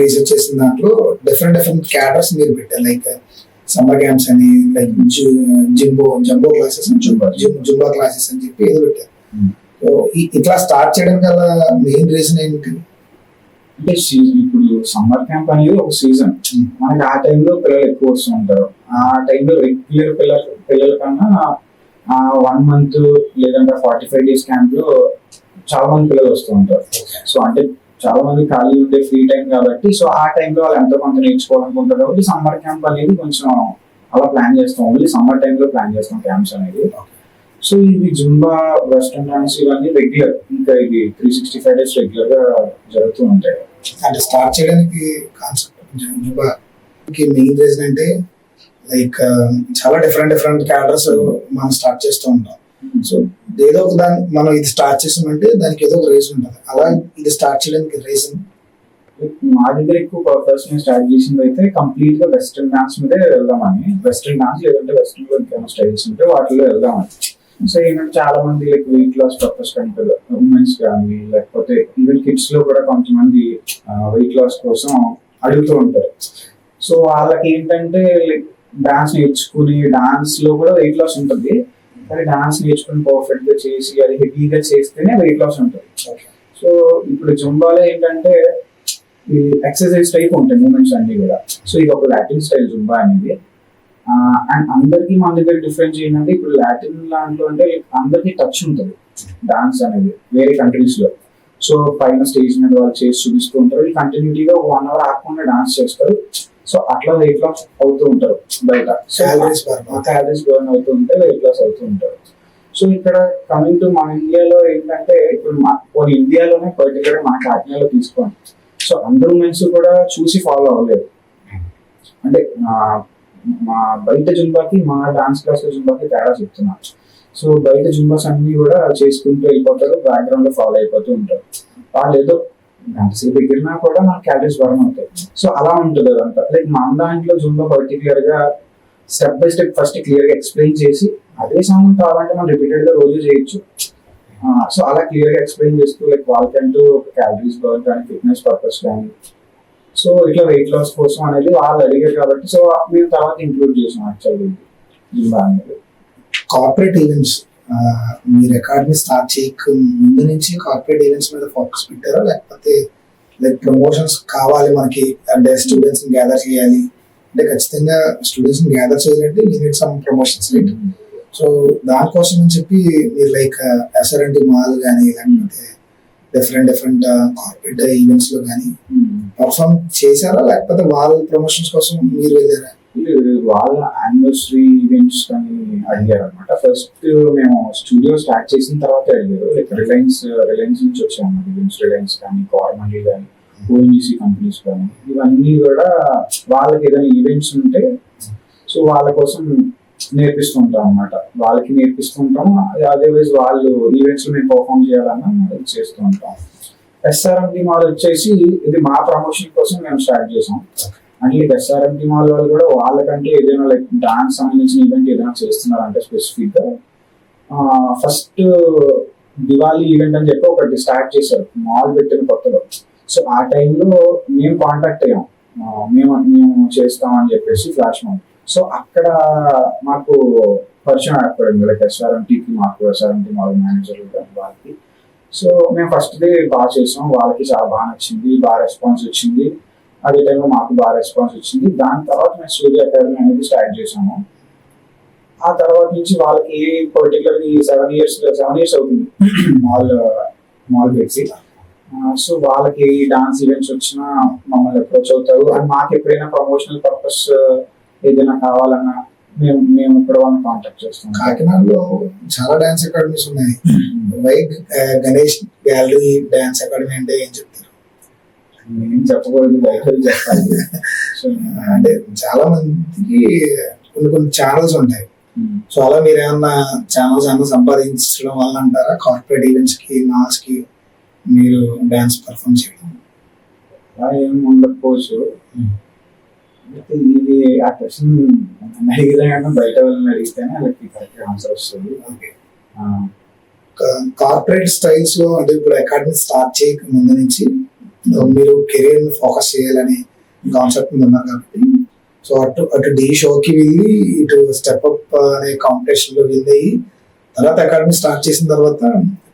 రీసెర్చ్ చేసిన దాంట్లో డిఫరెంట్ క్యాడర్స్ మీరు పెట్టారు. లైక్ సమ్మర్ క్యాంప్స్ అని, like jumbo classes, Zumba classes అని చెప్పి ఏదో పెట్టారు. సో ఇట్లా స్టార్ట్ చేయడం గల మెయిన్ రీజన్ ఏంటి? అంటే ఇప్పుడు సమ్మర్ క్యాంప్ అనేది ఒక సీజన్, మనకి ఆ టైంలో పిల్లలు ఎక్కువ వస్తూ ఉంటారు. ఆ టైంలో రెగ్యులర్ పిల్లల కన్నా 1 month లేదంటే 45 days క్యాంప్ లో చాలా మంది పిల్లలు వస్తూ ఉంటారు. సో అంటే చాలా మంది ఖాళీ ఉండే ఫ్రీ టైం కాబట్టి, సో ఆ టైంలో వాళ్ళు ఎంతో కొంత నేర్చుకోవాలనుకుంటారు కాబట్టి సమ్మర్ క్యాంప్ అనేది కొంచెం అలా ప్లాన్ చేస్తాం. ఓన్లీ సమ్మర్ టైంలో ప్లాన్ చేస్తాం క్యాంప్స్ అనేది. సో ఇది జుంబా, వెస్టర్న్ డాన్స్ ఇవన్నీ రెగ్యులర్, ఇంకా ఇది 365 days రెగ్యులర్ గా జరుగుతూ ఉంటాయి. అంటే స్టార్ట్ చేయడానికి కాన్సెప్ట్ జుంబాకి మెయిన్ రీజన్ అంటే లైక్ చాలా డిఫరెంట్ క్యాడర్స్ మనం స్టార్ట్ చేస్తూ ఉంటాం. సో ఏదో ఒక దాన్ని మనం ఇది స్టార్ట్ చేసామంటే దానికి ఏదో ఒక రీజన్ ఉంటుంది. అలా ఇది స్టార్ట్ చేయడానికి రీజన్ మా దగ్గర ఎక్కువ పర్పస్ స్టార్ట్ చేసింది అయితే కంప్లీట్ గా వెస్టర్న్ డాన్స్ మీదే వెళ్దామని. వెస్టర్న్ డాన్స్ లేదంటే వెస్టర్న్ లో ఇంకేమైనా స్టైల్స్ ఉంటే వాటిలో వెళ్దామని. సో ఏంటంటే చాలా మంది లైక్ వెయిట్ లాస్ పర్పస్ కానీ ఉమెన్స్ కానీ, లేకపోతే ఈవెన్ కిడ్స్ లో కూడా కొంతమంది వెయిట్ లాస్ కోసం అడుగుతూ ఉంటారు. సో వాళ్ళకి ఏంటంటే లైక్ డాన్స్ నేర్చుకుని, డాన్స్ లో కూడా వెయిట్ లాస్ ఉంటుంది, కానీ డాన్స్ నేర్చుకుని పర్ఫెక్ట్ గా చేసి అది హెవీగా చేస్తేనే వెయిట్ లాస్ ఉంటుంది. సో ఇప్పుడు జుంబాలో ఏంటంటే ఈ ఎక్సర్సైజ్ టైప్ ఉంటాయి మూమెంట్స్ అన్ని కూడా. సో ఇది ఒక లాటిన్ స్టైల్ జుంబా అనేది. అండ్ అందరికి మన దగ్గర డిఫరెన్స్ ఏంటంటే, ఇప్పుడు లాటిన్ లాంటిలో అంటే అందరికి టచ్ ఉంటుంది డాన్స్ అనేది వేరే కంట్రీస్ లో. సో పైన స్టేజ్ మీద వాళ్ళు చేసి చూపిస్తూ ఉంటారు, కంటిన్యూటీగా 1 hour ఆకుండా డాన్స్ చేస్తారు. సో అట్లా వెయిట్ లాస్ అవుతూ ఉంటారు బయట. సో క్యాలరీస్ బర్న్ అవుతూ ఉంటే వెయిట్ లాస్ అవుతూ ఉంటారు. సో ఇక్కడ కమింగ్ టు మన ఇండియాలో ఏంటంటే, ఇప్పుడు ఇండియాలోనే పర్టికులర్ మన కాకినాడలో తీసుకోండి. సో అందరూ ఉమెన్స్ కూడా చూసి ఫాలో అవ్వలేదు. అంటే మా బయట జుంబాకి మా డాన్స్ క్లాస్ జుంబాకి తేడా చెప్తున్నాను. సో బయట జుంబాస్ అన్ని కూడా చేసుకుంటూ వెళ్ళిపోతారు, బ్యాక్గ్రౌండ్ లో ఫాలో అయిపోతూ ఉంటారు. వాళ్ళు ఏదో గంటసేపు దగ్గరనా కూడా మన క్యాలరీస్ బర్న్ అవుతాయి. సో అలా ఉంటుంది అదంతా. లైక్ మన దాంట్లో జుంబా పర్టికులర్ గా step by step first clear గా ఎక్స్ప్లెయిన్ చేసి, అదే సాంగ్ కావాలంటే మనం రిపీటెడ్ గా రోజు చేయొచ్చు. సో అలా క్లియర్ గా ఎక్స్ప్లెయిన్ చేస్తూ లైక్ వాళ్ళకంటూ క్యాలరీస్ బర్న్ కానీ, ఫిట్నెస్ పర్పస్ కానీ, సో ఇట్లా వెయిట్ లాస్ కోసం అనేది వాళ్ళు అడిగారు కాబట్టి, సో మేము తర్వాత ఇంక్లూడ్ చేసాం యాక్చువల్లీ జుంబా అనేది. కార్పొరేట్ ఈవెంట్స్ మీరు అకాడమీ స్టార్ట్ చేయక ముందు నుంచి కార్పొరేట్ ఈవెంట్స్ మీద ఫోకస్ పెట్టారా, లేకపోతే లైక్ ప్రమోషన్స్ కావాలి మనకి అంటే స్టూడెంట్స్ ని గ్యాదర్ చేయాలి అంటే ఖచ్చితంగా స్టూడెంట్స్ ని గ్యాదర్ చేయాలంటే you need some promotions right? So దానికోసం అని చెప్పి మీరు లైక్ ఎస్ఆర్ఎన్టీ మాల్ కానీ లేకపోతే డిఫరెంట్ కార్పొరేట్ ఈవెంట్స్ లో కానీ పర్ఫార్మ్ చేశారా, లేకపోతే వాళ్ళ ప్రమోషన్స్ కోసం మీరు వెళ్ళారా? వాళ్ళ యానివర్సరీ ఈవెంట్స్ కానీ అడిగారు అనమాట. ఫస్ట్ మేము స్టూడియో స్టార్ట్ చేసిన తర్వాత అడిగారు. లైక్ రిలయన్స్ నుంచి వచ్చాము ఈవెంట్స్, రిలయన్స్ కానీ, కార్మండీ కానీ, ఓఎన్జీసీ కంపెనీస్ కానీ, ఇవన్నీ కూడా వాళ్ళకి ఏదైనా ఈవెంట్స్ ఉంటే సో వాళ్ళ కోసం నేర్పిస్తూ ఉంటాం అనమాట. వాళ్ళకి నేర్పిస్తూ ఉంటాం, అదర్వైజ్ వాళ్ళు ఈవెంట్స్ లో మేము పర్ఫామ్ చేయాలన్నా ఇది చేస్తూ ఉంటాం. ఎస్ఆర్ఎంటీ మాల్ వచ్చేసి ఇది మా ప్రమోషన్ కోసం మేము స్టార్ట్ చేసాం. అంటే ఎస్ఆర్ఎంటీ మాల్ వాళ్ళు కూడా వాళ్ళకంటే ఏదైనా లైక్ డాన్స్ సంబంధించిన ఈవెంట్ ఏదైనా చేస్తున్నారంటే స్పెసిఫిక్ గా ఫస్ట్ దివాళీ ఈవెంట్ అని చెప్పి ఒకటి స్టార్ట్ చేశారు మాల్ పెట్టిన కొత్తలో. సో ఆ టైంలో మేము కాంటాక్ట్ అయ్యాం, మేము చేస్తామని చెప్పేసి ఫ్లాష్ మాల్. సో అక్కడ మాకు పరిచయం ఏర్పడింది, లైక్ ఎస్ఆర్ఎంటీకి మాకు ఎస్ఆర్ఎంటీ మా మేనేజర్ వాళ్ళకి. సో మేము ఫస్ట్ డే బాగా చేసాం, వాళ్ళకి చాలా బాగా నచ్చింది, బాగా రెస్పాన్స్ వచ్చింది. అదే టైంలో మాకు బాగా రెస్పాన్స్ వచ్చింది. దాని తర్వాత మేము సూర్య అకాడమీ అనేది స్టార్ట్ చేసాము. ఆ తర్వాత నుంచి వాళ్ళకి పర్టికులర్లీ 7 years అవుతుంది మాల్ పెట్టి. సో వాళ్ళకి డాన్స్ ఈవెంట్స్ వచ్చినా మమ్మల్ని అప్రోచ్ అవుతారు. అండ్ మాకు ఎప్పుడైనా ప్రమోషనల్ పర్పస్ ఏదైనా కావాలన్నా మేము కూడా వాళ్ళని కాంటాక్ట్ చేస్తాం. కాకినాడలో చాలా డాన్స్ అకాడమీస్ ఉన్నాయి. వైగ్ గణేష్ గ్యాలరీ డాన్స్ అకాడమీ అంటే ఏం చెప్తారు? నేను చెప్పకూడదు, బయట చెప్పాలి. అంటే చాలా మందికి కొన్ని ఛానల్స్ ఉంటాయి. సో అలా మీరు ఏమన్నా ఛానల్స్ ఏమన్నా సంపాదించడం వల్ల అంటారా? కార్పొరేట్ ఈవెంట్స్ కి, మాల్స్ కి మీరు డాన్స్ పర్ఫామ్ చేయడం అలా ఏం ఉండకపోవచ్చు. ఇది ఆ క్వశ్చన్ అడిగితే బయట వాళ్ళని అడిగితేనే వాళ్ళకి కరెక్ట్ ఆన్సర్ వస్తుంది. కార్పొరేట్ స్టైల్స్ లో అంటే ఇప్పుడు అకాడమీ స్టార్ట్ చేయక ముందు నుంచి మీరు కెరీర్ ని ఫోకస్ చేయాలని కాన్సెప్ట్ ఉన్నారు కాబట్టి, సో అటు డి షోకి వెళ్ళి ఇటు స్టెప్ అప్ అనే కాంపిటీషన్ లో వెళ్ళి తర్వాత అకాడమీ స్టార్ట్ చేసిన తర్వాత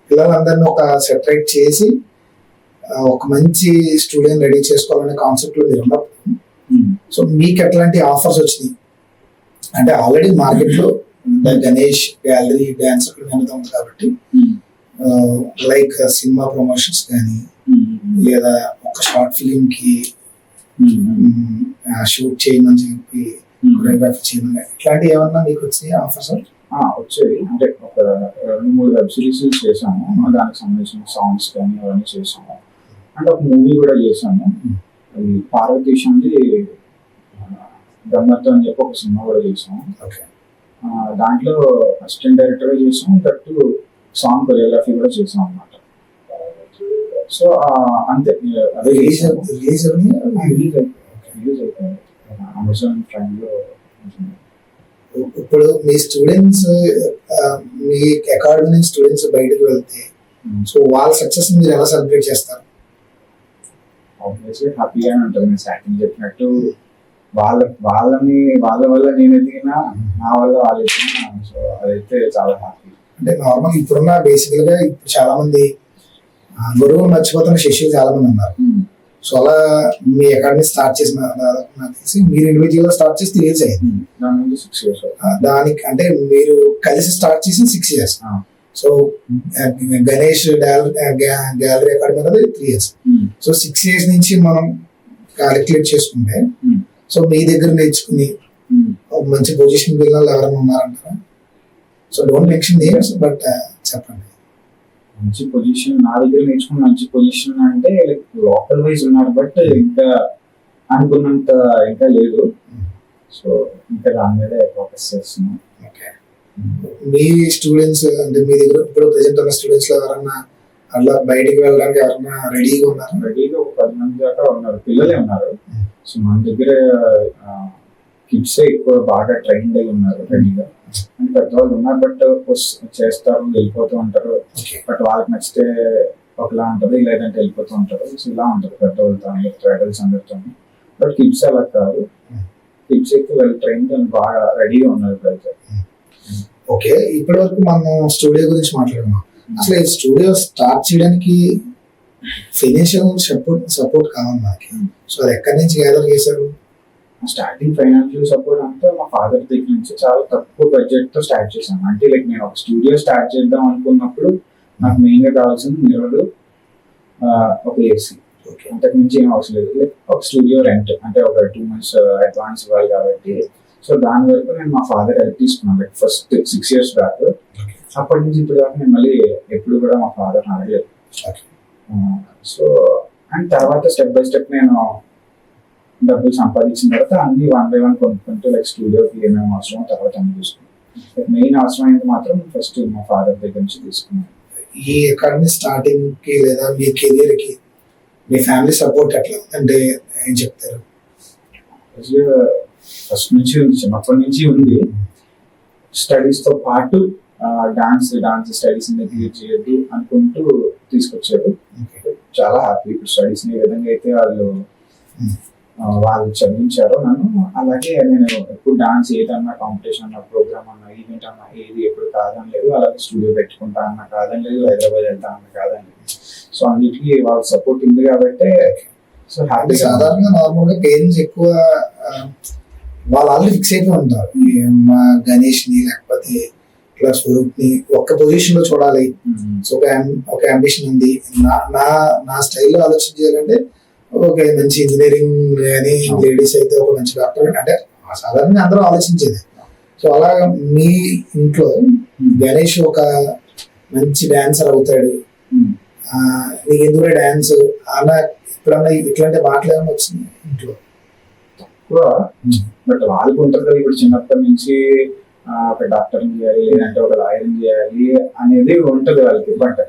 పిల్లలందరినీ ఒక సెటరేట్ చేసి ఒక మంచి స్టూడియోని రెడీ చేసుకోవాలనే కాన్సెప్ట్ లో మీరు ఉన్నప్పుడు, సో మీకు ఎట్లాంటి ఆఫర్స్ వచ్చినాయి? అంటే ఆల్రెడీ మార్కెట్ లో గణేష్ గ్యాలరీ డాన్స్ అకాడమీ ఉంది కాబట్టి, లైక్ సినిమా ప్రమోషన్స్ కానీ లేదా ఒక షార్ట్ ఫిలిం కి షూట్ చేయమని చెప్పి కొరియోగ్రఫీ చేయమని ఇట్లాంటివి ఏమన్నా మీకు వచ్చినాయి ఆఫర్స్? వచ్చేవి. అంటే ఒక 2-3 వెబ్ సిరీస్ చేసాము, దానికి సంబంధించిన సాంగ్స్ కానీ అవన్నీ చేసాము. అంటే ఒక మూవీ కూడా చేసాము, అది పార్వతీశంది బ్రహ్మతో అని చెప్పి ఒక సినిమా కూడా చేసాము. దాంట్లో అసిస్టెంట్ డైరెక్టర్ చేసాము, దట్టు సాంగ్ కొరియోగ్రఫీ కూడా చేసాం అన్నమాట. సో అంతే. అదే రిలీజ్ అయిపోయింది అమెజాన్ ప్రైమ్ లో. ఇప్పుడు మీ స్టూడెంట్స్, మీ అకాడమీ నుంచి స్టూడెంట్స్ బయటకు వెళ్తే సో వాళ్ళ సక్సెస్ మీరు ఎలా సెలబ్రేట్ చేస్తారు? ఆబ్వియస్లీ హ్యాపీగానే ఉంటుంది. నేను స్టార్టింగ్ చెప్పినట్టు వాళ్ళ వల్ల నేను ఎదిగినా, నా వల్ల వాళ్ళు ఎదిగినా, సో అదైతే చాలా హ్యాపీ. అంటే నార్మల్ ఇప్పుడున్న బేసికల్ గా ఇప్పుడు చాలా మంది గురువులు మర్చిపోతున్న శిష్యులు చాలా మంది ఉన్నారు. సో అలా మీ అకాడమీ స్టార్ట్ చేసిన నాకు తెలిసి మీరు ఇండివిజువల్ గా స్టార్ట్ చేసి 3 years అయింది. దాని నుంచి 6 years. దానికి అంటే మీరు కలిసి స్టార్ట్ చేసి 6 years. So Ganesh gallery academy అనేది 3 years. సో 6 years నుంచి మనం క్యాలిక్యులేట్ చేసుకుంటే, సో మీ దగ్గర నేర్చుకుని ఒక మంచి పొజిషన్ పిల్లలు ఎవరైనా ఉన్నారంటారా? So don't mention names, but చెప్పండి. మంచి పొజిషన్ నా దగ్గర నేర్చుకున్న మంచి పొజిషన్ అంటే లైక్ లోకల్ వైజ్ ఉన్నారు, బట్ ఇంకా అనుకున్నంత ఇంకా లేదు. సో ఇంకా దాని మీద ఫోకస్ చేస్తున్నాం. మీ స్టూడెంట్స్ అంటే మీ దగ్గర ఇప్పుడు ప్రెసెంట్ ఉన్న స్టూడెంట్స్ లో ఎవరన్నా అట్లా బయటికి వెళ్ళడానికి ఎవరన్నా రెడీగా ఉన్నారు? రెడీగా ఒక 10 మంది దాకా ఉన్నారు, పిల్లలే ఉన్నారు. సో మన దగ్గర కిడ్స్ ఎక్కువ బాగా ట్రైన్డ్ అయి ఉన్నారు రెడీగా. అంటే పెద్దవాళ్ళు ఉన్నారు, బట్ చేస్తారు, వెళ్ళిపోతూ ఉంటారు. బట్ వాళ్ళకి నచ్చితే ఒకలా ఉంటుంది, లేదంటే వెళ్ళిపోతూ ఉంటారు. సో ఇలా ఉంటుంది పెద్దవాళ్ళతో, అడల్ట్స్ అందరితో. బట్ కిడ్స్ అలా కాదు, కిడ్స్ అయితే వెల్ ట్రైన్డ్ అండ్ బాగా రెడీగా ఉన్నారు ఇప్పుడైతే. ఓకే, ఇప్పటి వరకు మనం స్టూడియో గురించి మాట్లాడుకున్నాం. అసలు ఈ స్టూడియో స్టార్ట్ చేయడానికి ఫైనాన్షియల్ సపోర్ట్ కావాలి మనకి. సో అది ఎక్కడి నుంచి గ్యాదర్ చేశారు? స్టార్టింగ్ ఫైనాన్షియల్ సపోర్ట్ అంతా మా ఫాదర్ దగ్గర నుంచి చాలా తక్కువ బడ్జెట్ తో స్టార్ట్ చేశాను. అంటే లైక్ నేను ఒక స్టూడియో స్టార్ట్ చేద్దాం అనుకున్నప్పుడు నాకు మెయిన్ గా కావాల్సింది మిర్రర్, ఒక ఏసీ. అంతకు మించి ఏం అవసరం లేదు. లైక్ ఒక స్టూడియో రెంట్ అంటే ఒక 2 months అడ్వాన్స్ ఇవ్వాలి కాబట్టి, సో దాని వరకు నేను మా ఫాదర్ హెల్ప్ తీసుకున్నాను. Like first 6 years back. అప్పటి నుంచి ఇప్పుడు దాకా నేను మళ్ళీ ఎప్పుడు కూడా మా ఫాదర్ అడగలేదు. సో అండ్ తర్వాత స్టెప్ బై స్టెప్ నేను డబ్బులు సంపాదించిన తర్వాత అన్ని 1 by 1 కొనుక్కుంటూ లైక్ స్టూడియోకి ఏమేమి అవసరమో తర్వాత అన్ని తీసుకున్నాను. మెయిన్ అవసరం అయితే మాత్రం ఫస్ట్ మా ఫాదర్ దగ్గర నుంచి తీసుకున్నాను. ఈ అకాడమీ స్టార్టింగ్ కి లేదా మీ కెరియర్ కి మీ ఫ్యామిలీ సపోర్ట్ ఎట్లా అంటే ఏం చెప్తారు? ఫస్ట్ నుంచి ఉంది, చిన్నప్పటి నుంచి ఉంది. స్టడీస్ తో పాటు డాన్స్ స్టడీస్ నెగ్లెక్ట్ చేయొద్దు అనుకుంటూ తీసుకొచ్చారు. చాలా హ్యాపీ. ఇప్పుడు స్టడీస్ ఈ విధంగా అయితే వాళ్ళు వాళ్ళు చదివించారో నన్ను. అలాగే నేను ఎప్పుడు డాన్స్ ఏదన్నా కాంపిటీషన్ అన్న, ప్రోగ్రామ్ అన్న, ఈవెంట్ అన్న ఏది ఎప్పుడు కాదని లేదు. అలాగే స్టూడియో పెట్టుకుంటా అన్న కాదని లేదు, హైదరాబాద్ వెళ్తా అన్న కాదని లేదు. సో అన్నిటికీ వాళ్ళ సపోర్ట్ ఉంది కాబట్టి సో అంటే హ్యాపీ. సాధారణంగా నార్మల్ గా పేరెంట్స్ ఎక్కువ వాళ్ళు ఆల్రెడీ ఫిక్స్ అయిపోయి ఉంటారు. మా గణేష్ ని లేకపోతే ఇట్లా స్వరూప్ ని ఒక్క పొజిషన్ లో చూడాలి. సో ఒక అంబిషన్ ఉంది. నా స్టైల్లో ఆలోచన చేయాలంటే ఒక మంచి ఇంజనీరింగ్ కానీ, లేడీస్ అయితే ఒక మంచి డాక్టర్, అంటే సాధారణంగా అందరూ ఆలోచించేది. సో అలా మీ ఇంట్లో గణేష్ ఒక మంచి డాన్సర్ అవుతాడు, నీకు ఎందుకు డాన్స్ అలా ఎప్పుడన్నా ఇట్లాంటి మాటలు ఏమైనా వచ్చింది ఇంట్లో? బట్ వాళ్ళకి ఉంటుంది కదా, ఇప్పుడు చిన్నప్పటి నుంచి ఒక డాక్టర్ని చేయాలి లేదంటే ఒక లాయర్ని చేయాలి అనేది ఉంటుంది వాళ్ళకి. బట్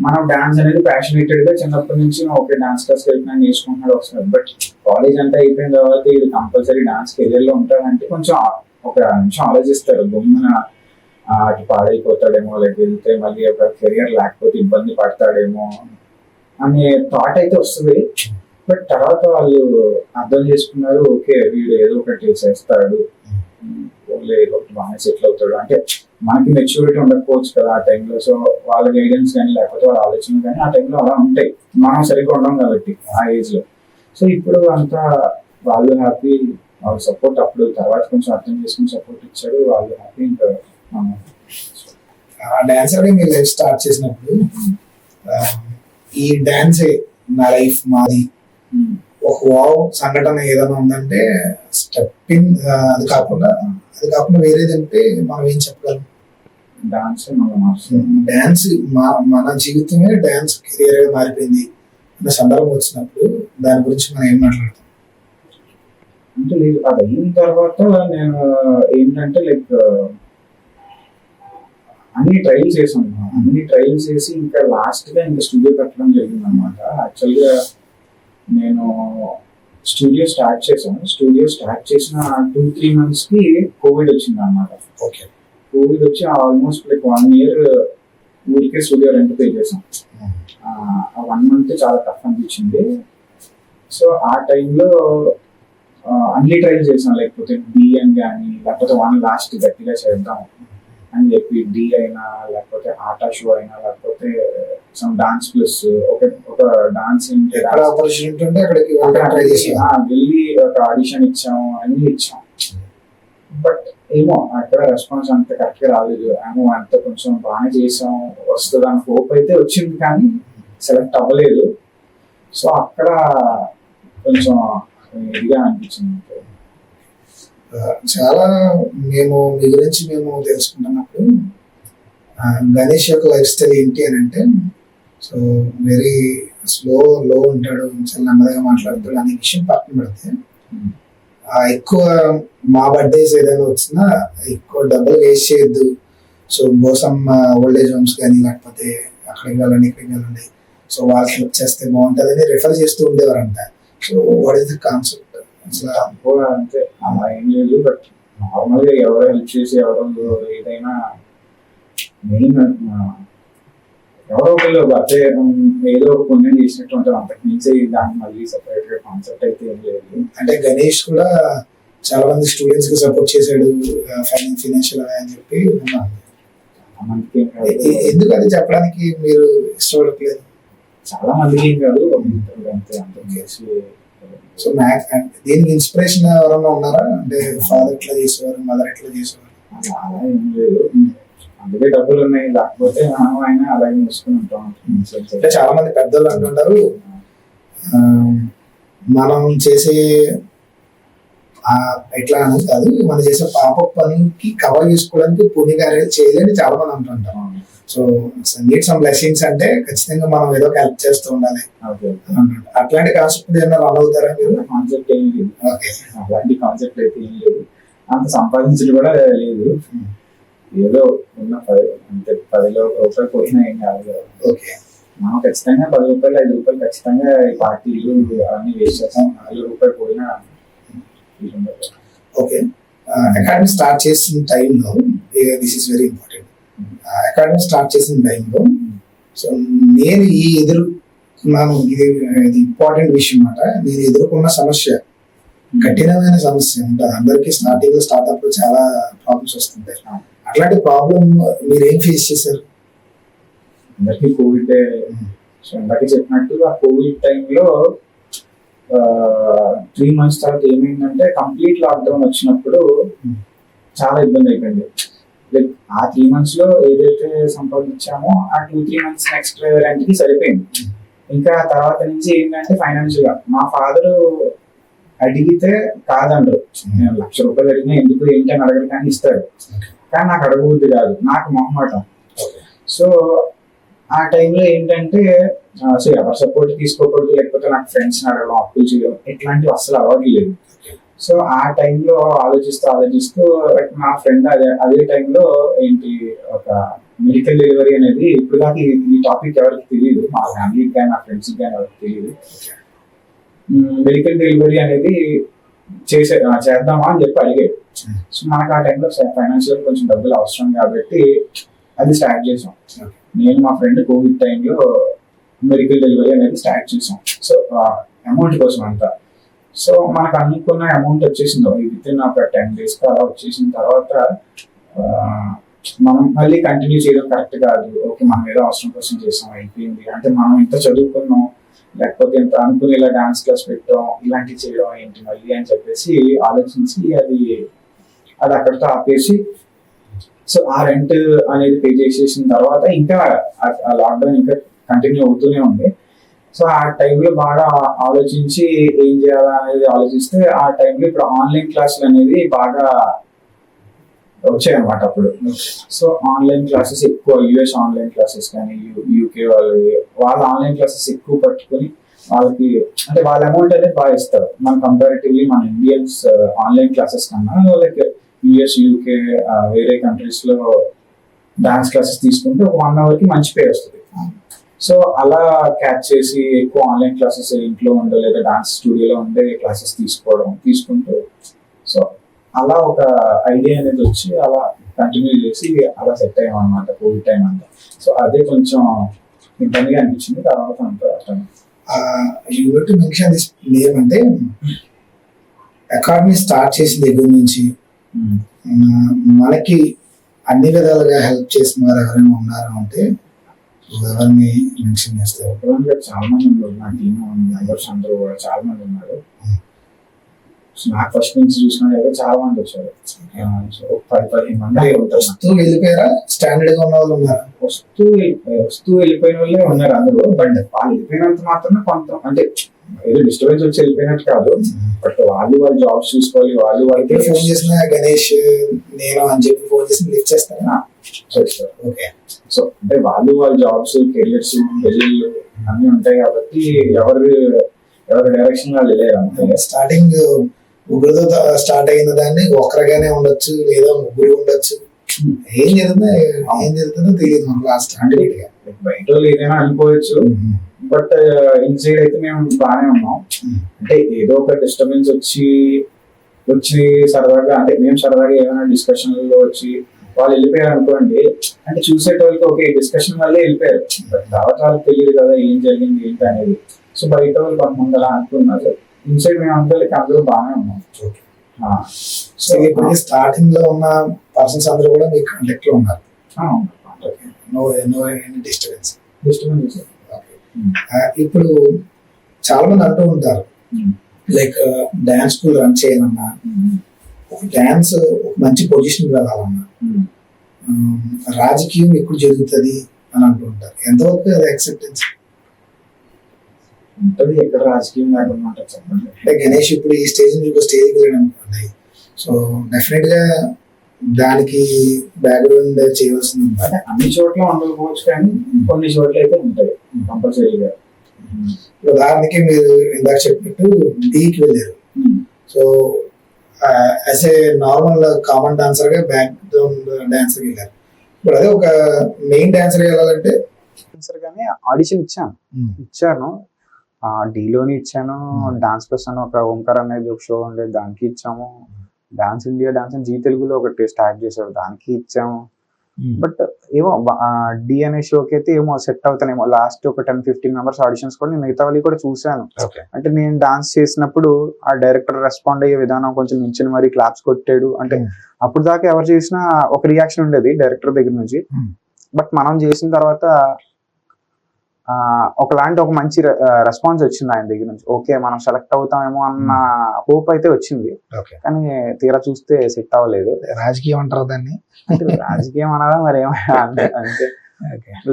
మనం డాన్స్ అనేది ప్యాషనేటెడ్ గా చిన్నప్పటి నుంచి ఒకే డాన్స్ క్లాస్ వెళ్ళినా నేర్చుకుంటున్నాడు వస్తుంది. బట్ కాలేజ్ అంతా అయిపోయిన తర్వాత ఇది కంపల్సరీ డాన్స్ కెరియర్ లో ఉంటాడంటే కొంచెం ఒక నిమిషం ఆలోచిస్తారు. గమ్మున అటు పాడైపోతాడేమో, లేక వెళ్తే మళ్ళీ ఒక కెరియర్ లేకపోతే ఇబ్బంది పడతాడేమో అనే థాట్ అయితే వస్తుంది. బట్ తర్వాత వాళ్ళు అర్థం చేసుకున్నారు, ఓకే వీడు ఏదో ఒకటి చేస్తాడు, ఏదో ఒకటి బాగా సెటిల్ అవుతాడు. అంటే మనకి మెచ్యూరిటీ ఉండకపోవచ్చు కదా ఆ టైంలో. సో వాళ్ళ గైడెన్స్ కానీ లేకపోతే వాళ్ళ ఆలోచనలు కానీ ఆ టైంలో అలా ఉంటాయి, మనం సరిగ్గా ఉండం కాబట్టి ఆ ఏజ్ లో. సో ఇప్పుడు అంతా వాళ్ళు హ్యాపీ, వాళ్ళ సపోర్ట్ అప్పుడు తర్వాత కొంచెం అర్థం చేసుకుని సపోర్ట్ ఇచ్చాడు, వాళ్ళు హ్యాపీ. ఇంకా డాన్సర్ గా మీరు లైఫ్ స్టార్ట్ చేసినప్పుడు ఈ డాన్సే నా లైఫ్ మాది ఒక వావ్ సంఘటన ఏదైనా ఉందంటే స్టెప్ ఇన్, అది కాకుండా వేరేదంటే మనం ఏం చెప్పగలం? డాన్స్ డాన్స్ మన జీవితమే డాన్స్ కెరియర్ గా మారిపోయింది అన్న సందర్భం వచ్చినప్పుడు దాని గురించి మనం ఏం మాట్లాడతాం? అంటే లేదు, అది అయిన తర్వాత నేను ఏంటంటే లైక్ అన్ని ట్రయల్స్ చేసాను. అన్ని ట్రయల్స్ చేసి ఇంకా లాస్ట్ గా ఇంకా స్టూడియో పెట్టడం జరిగింది అనమాట. యాక్చువల్గా నేను స్టూడియో స్టార్ట్ చేశాను. స్టూడియో స్టార్ట్ చేసిన 2-3 months కి కోవిడ్ వచ్చింది అనమాట. ఓకే, కోవిడ్ వచ్చి ఆల్మోస్ట్ లైక్ 1 year ఊరికే స్టూడియో రెంట్ పే చేసాం. ఆ 1 month చాలా టఫ్ అనిపించింది. సో ఆ టైంలో అన్ని ట్రైల్ చేసాం, లేకపోతే డిఎన్ కానీ లేకపోతే లాస్ట్ గట్టిగా చేద్దాం అని చెప్పి డి అయినా లేకపోతే ఆటా షో అయినా లేకపోతే సమ్ డాన్స్ ప్లస్ ఒక డాన్స్ ఆపర్చునిటీ ఉంటే అక్కడికి వెళ్ళి ఒక ఆడిషన్ ఇచ్చాము, అన్ని ఇచ్చాం. బట్ ఏమో అక్కడ రెస్పాన్స్ అంత కరెక్ట్ గా రాలేదు. ఏమో అంత కొంచెం బాగా చేసాం, వస్తుంది అని హోప్ అయితే వచ్చింది కానీ సెలెక్ట్ అవ్వలేదు. సో అక్కడ కొంచెం ఇదిగా అనిపించింది. చాలా మేము మీ గురించి తెలుసుకుంటున్నప్పుడు గణేష్ యొక్క లైఫ్ స్టైల్ ఏంటి అని అంటే, సో వెరీ లో ఉంటాడు, చాలా నెమ్మదిగా మాట్లాడతాడు అనే విషయం పక్కన పెడితే, ఎక్కువ మా బర్త్డేస్ ఏదైనా వచ్చినా ఎక్కువ డబ్బులు వేస్ట్ చేయొద్దు, సో కోసం ఓల్డేజ్ హోమ్స్ కానీ లేకపోతే అక్కడికి వెళ్ళండి ఇక్కడికి వెళ్ళండి, సో వాళ్ళకి హెల్ప్ చేస్తే బాగుంటుందని రిఫర్ చేస్తూ ఉండేవారంట. So what is the concept? అసలు అంతే అలా ఏం లేదు. బట్ నార్మల్ గా ఎవరో హెల్ప్ చేసి ఎవరో ఏదైనా మెయిన్ ఎవరో ఒకళ్ళు అదే ఏదో ఒక పుణ్యం చేసినట్టు ఉంటారు, అంతకు మించి దాన్ని మళ్ళీ సపరేట్ గా కాన్సెప్ట్ అయితే ఏం లేదు. అంటే గణేష్ కూడా చాలా మంది స్టూడెంట్స్ కి సపోర్ట్ చేశాడు ఫైనాన్షియల్ అని చెప్పి ఉన్నాను. ఎందుకు అది చెప్పడానికి మీరు ఇష్టపడట్లేదు? చాలా మందికి ఏం కాదు, అంతే అంతే చేసి. సో దీనికి ఇన్స్పిరేషన్ ఎవరన్నా ఉన్నారా? అంటే ఫాదర్ ఎట్లా చేసేవారు, మదర్ ఎట్లా చేసేవారు? అలా ఏం లేదు, అందుకే డబ్బులు ఉన్నాయి, లేకపోతే మనం అయినా అలాగే చూసుకుని ఉంటాం. అంటే చాలా మంది పెద్దలు అంటుంటారు, మనం చేసే ఎట్లా అని కాదు, మనం చేసే పాప పనికి కవర్ చేసుకోవడానికి పుణ్యకార్యం చేయలేని చాలా మంది అంటుంటారు. సో నీడ్ సమ్ బ్లెస్సింగ్స్ అంటే ఖచ్చితంగా మనం ఏదో హెల్ప్ చేస్తూ ఉండాలి. అట్లాంటి కాన్సెప్ట్ ఏమైనా రన్ అవుతారా మీరు? కాన్సెప్ట్ ఏం లేదు, అలాంటి కాన్సెప్ట్ అయితే ఏం లేదు. అంత సంపాదించడం కూడా లేదు, ఏదో ఉన్న 10 రూపాయలు పోయినా ఏం కాదు కదా. ఓకే, మనం ఖచ్చితంగా 10 రూపాయలు 5 రూపాయలు ఖచ్చితంగా ఈ పార్టీలు అవన్నీ వేస్ట్ చేస్తాం. 4 రూపాయలు పోయినా. ఓకే, అకాడమీ స్టార్ట్ చేసిన టైంలో this is very important. Academy start చేసిన టైంలో సో నేను ఎదుర్కొన్నాను, ఇది ఇంపార్టెంట్ విషయం అన్నమాట. నేను ఎదుర్కొన్న సమస్య కఠినమైన సమస్య ఉంటుంది అందరికి. స్టార్టింగ్ లో స్టార్ట్అప్ లో చాలా ప్రాబ్లమ్స్ వస్తుంటాయి. అట్లాంటి ప్రాబ్లం మీరు ఏం ఫేస్ చేశారు? అందరికి కోవిడ్, సో ఇందాక చెప్పినట్టు ఆ కోవిడ్ టైంలో 3 months తర్వాత ఏమైందంటే కంప్లీట్ లాక్డౌన్ వచ్చినప్పుడు చాలా ఇబ్బంది అయిపోయింది. లైక్ ఆ 3 months లో ఏదైతే సంపాదించామో ఆ 2-3 months నెక్స్ట్ రెంట్ కి సరిపోయింది. ఇంకా తర్వాత నుంచి ఏంటంటే ఫైనాన్షియల్ గా మా ఫాదర్ అడిగితే కాదండ్రు. నేను ₹1,00,000 అడిగినా ఎందుకు ఏంటి అని అడగరు, కానీ ఇస్తారు. కానీ నాకు అడగబుద్ధి కాదు, నాకు మొహమాటం. సో ఆ టైంలో ఏంటంటే సో ఎవరి సపోర్ట్ తీసుకోకూడదు, లేకపోతే నాకు ఫ్రెండ్స్ని అడగడం, అప్పులు చేయడం, ఇట్లాంటివి అస్సలు అలవాటు లేదు. సో ఆ టైంలో ఆలోచిస్తూ మా ఫ్రెండ్ అదే టైంలో ఏంటి ఒక మెడికల్ డెలివరీ అనేది, ఇప్పుడు దాకా ఈ టాపిక్ ఎవరికి తెలియదు, మా ఫ్యామిలీకి కానీ నా ఫ్రెండ్స్కి కానీ ఎవరికి తెలియదు. మెడికల్ డెలివరీ అనేది చేద్దామా అని చెప్పి అడిగాడు. సో మనకు ఆ టైంలో ఫైనాన్షియల్ కొంచెం డబ్బులు అవసరం కాబట్టి అది స్టార్ట్ చేసాం. నేను మా ఫ్రెండ్ కోవిడ్ టైంలో మెడికల్ డెలివరీ అనేది స్టార్ట్ చేసాం. సో అమౌంట్ కోసం అంతా. సో మనకు అనుకున్న అమౌంట్ వచ్చేసింది విత్ ఇన్ ఒక 10 days అలా వచ్చేసిన తర్వాత మనం మళ్ళీ కంటిన్యూ చేయడం కరెక్ట్ కాదు. ఓకే, మనం ఏదో అవసరం కోసం చేసాం, అయిపోయింది. అంటే మనం ఇంత చదువుకున్నాం, లేకపోతే ఇంత అనుకుని ఇలా డాన్స్ క్లాస్ పెట్టాం, ఇలాంటివి చేయడం ఏంటి మళ్ళీ అని చెప్పేసి ఆలోచించి అది అక్కడితో ఆపేసి, సో ఆ రెంట్ అనేది పే చేసేసిన తర్వాత ఇంకా ఆ లాక్డౌన్ ఇంకా కంటిన్యూ అవుతూనే ఉంది. సో ఆ టైంలో బాగా ఆలోచించి ఏం చేయాలా అనేది ఆలోచిస్తే ఆ టైంలో ఇప్పుడు ఆన్లైన్ క్లాసులు అనేది బాగా వచ్చాయన్నమాట అప్పుడు. సో ఆన్లైన్ క్లాసెస్ ఎక్కువ, యుఎస్ ఆన్లైన్ క్లాసెస్ కానీ యూకే వాళ్ళ ఆన్లైన్ క్లాసెస్ ఎక్కువ పట్టుకుని వాళ్ళకి అంటే వాళ్ళ అమౌంట్ అనేది బాగా ఇస్తారు. మన కంపారిటివ్లీ మన ఇండియన్స్ ఆన్లైన్ క్లాసెస్ కన్నా లైక్ యుఎస్, యూకే వేరే కంట్రీస్ లో డాన్స్ క్లాసెస్ తీసుకుంటే 1 hour కి మంచి పే వస్తుంది. సో అలా క్యాచ్ చేసి ఎక్కువ ఆన్లైన్ క్లాసెస్ ఇంట్లో ఉండే లేదా డాన్స్ స్టూడియోలో ఉండే క్లాసెస్ తీసుకుంటూ సో అలా ఒక ఐడియా అనేది వచ్చి అలా కంటిన్యూ చేసి అలా సెట్ అయ్యాం అనమాట కోవిడ్ టైం అంతా. సో అదే కొంచెం ఇబ్బందిగా అనిపించింది. తర్వాత అంతా ఏమంటే అకాడమీ స్టార్ట్ చేసిన దగ్గర నుంచి మనకి అన్ని విధాలుగా హెల్ప్ చేసిన వారు ఎవరైనా ఉన్నారు అంటే ఎవరిని మెన్షన్ చేస్తారు? చాలా మంది ఉన్నారు. నా టీమ్ మెంబర్స్ అందరూ కూడా చాలా మంది ఉన్నారు. నాకు ఫస్ట్ నుంచి చూసినట్టు చాలా మంది వచ్చారు. 10-15 మంది వస్తూ వెళ్ళిపోయారా? స్టాండర్డ్ గా ఉన్న వాళ్ళు ఉన్నారు? వస్తూ వెళ్ళిపోయిన వాళ్ళే ఉన్నారు అందరూ. బట్ వాళ్ళు వెళ్ళిపోయినంత మాత్రమే కొంత అంటే ఏదో డిస్టర్బెన్స్ వచ్చి వెళ్ళిపోయినట్టు కాదు. బట్ వాళ్ళు జాబ్స్ చూసుకోవాలి. వాళ్ళకి ఫోన్ చేసిన గణేష్ నేను అని చెప్పి ఫోన్ చేసి లిఫ్ట్ చేస్తారా? చేస్తారు. ఓకే. సో అంటే వాళ్ళు జాబ్స్, కెరియర్స్, పెళ్ళిళ్ళు అన్ని ఉంటాయి కాబట్టి ఎవరి డైరెక్షన్ వాళ్ళు వెళ్ళారు అంతే. స్టార్టింగ్ ముగ్గురుతో స్టార్ట్ అయిన దాన్ని ఒక్కరిగానే ఉండొచ్చు లేదా ముగ్గురు ఉండొచ్చు. ఏం జరుగుతుందో తెలియదు మనకు లాస్ట్ హండ్రెడ్ గా. బయట వాళ్ళు ఏదైనా అనుకోవచ్చు, బట్ ఇన్సైడ్ అయితే మేము బాగానే ఉన్నాం. అంటే ఏదో ఒక డిస్టర్బెన్స్ వచ్చి సరదాగా అంటే మేము సరదాగా ఏమైనా డిస్కషన్లలో వచ్చి వాళ్ళు వెళ్ళిపోయారు అనుకోండి, అంటే చూసేటోళ్ళకి ఓకే డిస్కషన్ వల్లే వెళ్ళిపోయారు. బట్ తర్వాత వాళ్ళకి తెలియదు కదా ఏం జరిగింది ఏంటి అనేది. సో బయట వాళ్ళు కొంతమంది అలా అనుకున్నారు. ఇన్సైడ్ మేము అందరూ బాగానే ఉన్నాం. సో ఇప్పుడు స్టార్టింగ్ లో ఉన్న పర్సన్స్ అందరూ కూడా మీకు కాంటాక్ట్ లో ఉన్నారు? డిస్టర్బెన్స్. ఇప్పుడు చాలా మంది అంటూ ఉంటారు లైక్ డాన్స్ స్కూల్ రన్ చేయాలన్నా, డాన్స్ మంచి పొజిషన్ వెళ్ళాలన్నా రాజకీయం ఎక్కువ జరుగుతుంది అని అంటూ ఉంటారు. ఎంతవరకు అది యాక్సెప్టెన్స్ ఉంటుంది? ఎక్కడ రాజకీయం లేకుండా చెప్పండి. అంటే గణేష్ ఇప్పుడు ఈ స్టేజ్ నుంచి ఇంకో స్టేజ్కి వెళ్ళాడు అనుకోండి, సో డెఫినెట్ గా దానికి బ్యాక్గ్రౌండ్ చేయవలసింది ఉంటుంది. అన్ని చోట్ల ఉండకపోవచ్చు కానీ కొన్ని చోట్ల అయితే ఉంటాయి కంపల్సరీగా. ఉదాహరణకి మీరు ఇందాక చెప్పినట్టు డీకి వెళ్ళారు. So as a normal common dancer గా బ్యాక్గ్రౌండ్ డాన్సర్ వెళ్ళారు. ఇప్పుడు అదే ఒక మెయిన్ డాన్సర్ వెళ్ళాలంటే గానీ ఆడిషన్ ఇచ్చాను. డీలోని ఇచ్చాను. డాన్స్ ప్లస్ అని ఒక ఓంకార్ అనేది ఒక షో ఉండేది, దానికి ఇచ్చాము. డాన్స్ ఇండియా, డాన్స్ జీ తెలుగులో ఒకటి స్టార్ట్ చేశారు, దానికి ఇచ్చాము. బట్ ఏమో డి అనే షోకి అయితే ఏమో సెట్ అవుతానేమో. లాస్ట్ ఒక 10-15 మెంబర్స్ ఆడిషన్స్ కూడా నేను మిగతా వాళ్ళు కూడా చూసాను. అంటే నేను డాన్స్ చేసినప్పుడు ఆ డైరెక్టర్ రెస్పాండ్ అయ్యే విధానం కొంచెం నించుని మరి క్లాప్స్ కొట్టాడు. అంటే అప్పుడు దాకా ఎవరు చేసినా ఒక రియాక్షన్ ఉండేది డైరెక్టర్ దగ్గర నుంచి. బట్ మనం చేసిన తర్వాత ఒక మంచి రెస్పాన్స్ వచ్చింది ఆయన దగ్గర నుంచి. ఓకే మనం సెలెక్ట్ అవుతామేమో అన్న హోప్ అయితే వచ్చింది, కానీ తీరా చూస్తే సెట్ అవ్వలేదు. రాజకీయం అంటారు దాన్ని, రాజకీయం అనగా మరి ఏమైనా అంటే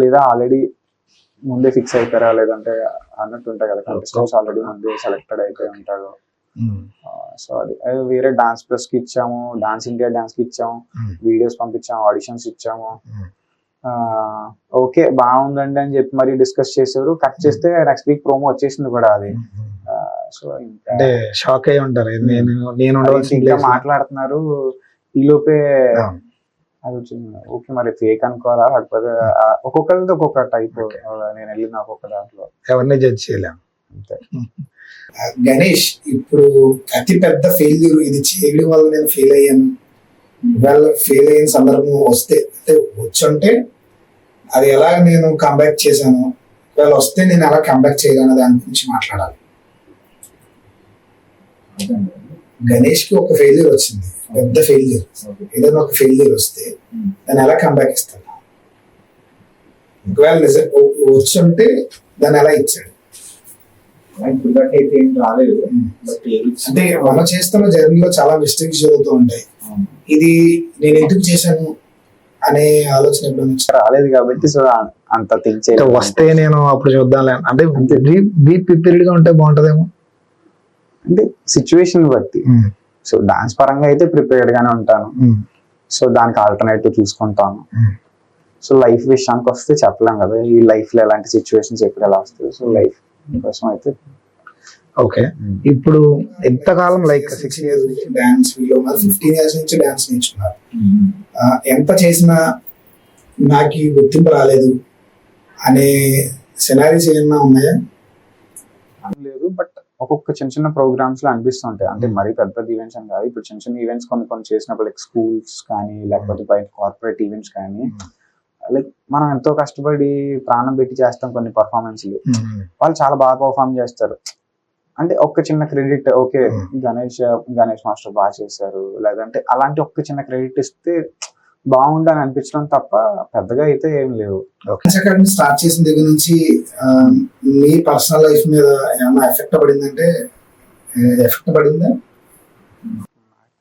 లేదా ఆల్రెడీ ముందే ఫిక్స్ అయిపోయారా లేదంటే అన్నట్టు ఉంటాయి కదా, కంటెస్టెంట్స్ ఆల్రెడీ ముందే సెలెక్టెడ్ అయిపోయి ఉంటారు. సో అది వేరే డాన్స్ ప్లస్ కి ఇచ్చాము, డాన్స్ ఇండియా డాన్స్ కి ఇచ్చాము, వీడియోస్ పంపించాము, ఆడిషన్స్ ఇచ్చాము. ఓకే బాగుందండి అని చెప్పి మరి డిస్కస్ చేశారు. కట్ చేస్తే నెక్స్ట్ వీక్ ప్రోమో వచ్చేసింది కూడా అది. సో అంటే షాక్ అయి ఉంటారు, నేను ఇంకా మాట్లాడుతున్నారు ఈ లోపే అది వచ్చింది. ఓకే మరి ఫేక్ అనుకోవాలా లేకపోతే ఒక్కొక్కరితో ఒక్కొక్క టైప్. నేను వెళ్ళిన ఒక్కొక్క దాంట్లో ఎవరిని జడ్జ్ చేయలేము అంతే. గణేష్ ఇప్పుడు అతి పెద్ద ఫెయిల్యూర్ ఇది చేయడం వల్ల నేను ఫెయిల్ అయ్యాను, ఇవాళ ఫెయిల్ అయిన సందర్భం వస్తే అంటే వచ్చుంటే అది ఎలా నేను కంబ్యాక్ చేశాను, ఇవాళ వస్తే నేను ఎలా కంబ్యాక్ చేయగలను దాని గురించి మాట్లాడాలి. గణేష్ కి ఒక ఫెయిల్యూర్ వచ్చింది, పెద్ద ఫెయిల్యూర్. ఏదైనా ఒక ఫెయిల్యూర్ వస్తే దాన్ని ఎలా కంబ్యాక్ ఇస్తాను, ఒకవేళ వచ్చుంటే దాన్ని ఎలా ఇచ్చాడు. అంటే మనం చేస్తున్న జర్నీలో చాలా మిస్టేక్స్ జరుగుతూ ఉంటాయి. ఇది నేను ఎందుకు చేశాను అనే ఆలోచన ఎప్పుడైనా రాలేదు కాబట్టి సో అంత థింక్ చేయలేదు. వస్తే నేను అప్పుడు చూద్దాంలే అంటే బీ ప్రిపేర్డ్ గా ఉంటే బాగుంటదేమో. అంటే సిచ్యువేషన్ బట్టి. సో డాన్స్ పరంగా అయితే ప్రిపేర్డ్ గానే ఉంటాను, సో దానికి ఆల్టర్నేటివ్ చూసుకుంటాను. సో లైఫ్ విషయానికి వస్తే చెప్పలేం కదా ఈ లైఫ్ లో ఎలాంటి సిచ్యువేషన్స్ ఎప్పుడు ఎలా వస్తాయి. సో లైఫ్ కోసం అయితే ఓకే. ఇప్పుడు ఎంతకాలం లైక్ 6 years నుంచి డాన్స్ ఫీల్డ్ లో ఉన్నారు, 15 years నుంచి డాన్స్ నేర్చుకున్నారు. ఎంత చేసినా నాకు గుర్తింపు రాలేదు అనే సినారీస్ ఏమన్నా ఉన్నాయా? లేదు, బట్ ఒక్కొక్క చిన్న చిన్న ప్రోగ్రామ్స్ లో అనిపిస్తుంటాయి. అంటే మరీ పెద్ద ఈవెంట్స్ అని కాదు, ఇప్పుడు చిన్న చిన్న ఈవెంట్స్ కొన్ని చేసినప్పుడు లైక్ స్కూల్స్ కానీ లేకపోతే బయట కార్పొరేట్ ఈవెంట్స్ కానీ లైక్ మనం ఎంతో కష్టపడి ప్రాణం పెట్టి చేస్తాం కొన్ని పర్ఫార్మెన్స్లు, వాళ్ళు చాలా బాగా పర్ఫార్మ్ చేస్తారు. అంటే ఒక్క చిన్న క్రెడిట్ ఓకే గణేష్ మాస్టర్ బాగా చేశారు లేదంటే అలాంటి ఒక్క చిన్న క్రెడిట్ ఇస్తే బాగుండని అనిపించడం తప్ప పెద్దగా అయితే ఏం లేవు. స్టార్ట్ చేసిన దగ్గర నుంచి మీ పర్సనల్ లైఫ్ మీద ఏమైనా ఎఫెక్ట్ పడిందంటే ఎఫెక్ట్ పడిందా?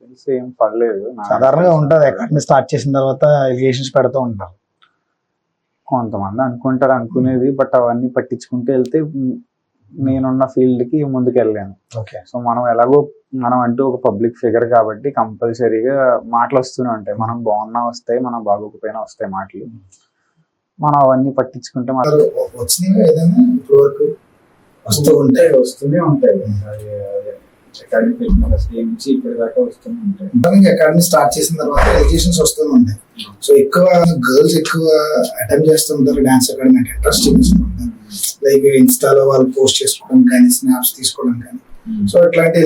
తెలిసి ఏం పడలేదు. సాధారణంగా ఉంటుంది అకాడమీ స్టార్ట్ చేసిన తర్వాత ఎలిగేషన్స్ పెడుతూ ఉంటారు, కొంతమంది అనుకుంటారు అనుకునేది, బట్ అవన్నీ పట్టించుకుంటూ వెళ్తే నేనున్న ఫీల్డ్ కి ముందుకు వెళ్ళాను. సో మనం అంటూ ఒక పబ్లిక్ ఫిగర్ కాబట్టి కంపల్సరీగా మాటలు వస్తూనే ఉంటాయి. మనం బాగున్నా వస్తాయి, మనం బాగోకపోయినా వస్తాయి మాటలు. మనం అవన్నీ పట్టించుకుంటే వస్తూనే ఉంటాయి. అకాడమీ స్టార్ట్ చేసిన తర్వాత ఎడ్యుకేషన్స్ వస్తూనే ఉంటాయి. సో ఎక్కువ గర్ల్స్ ఎక్కువ అటెంప్ట్ చేస్తుంటారు డాన్స్ అకాడమీ అంటే ఇంట్రెస్ట్ చూపిస్తుంటారు. లైక్ ఇన్స్టాలో వాళ్ళు పోస్ట్ చేసుకోవడం కానీ స్నాప్స్ తీసుకోవడం కానీ. సో ఇట్లాంటి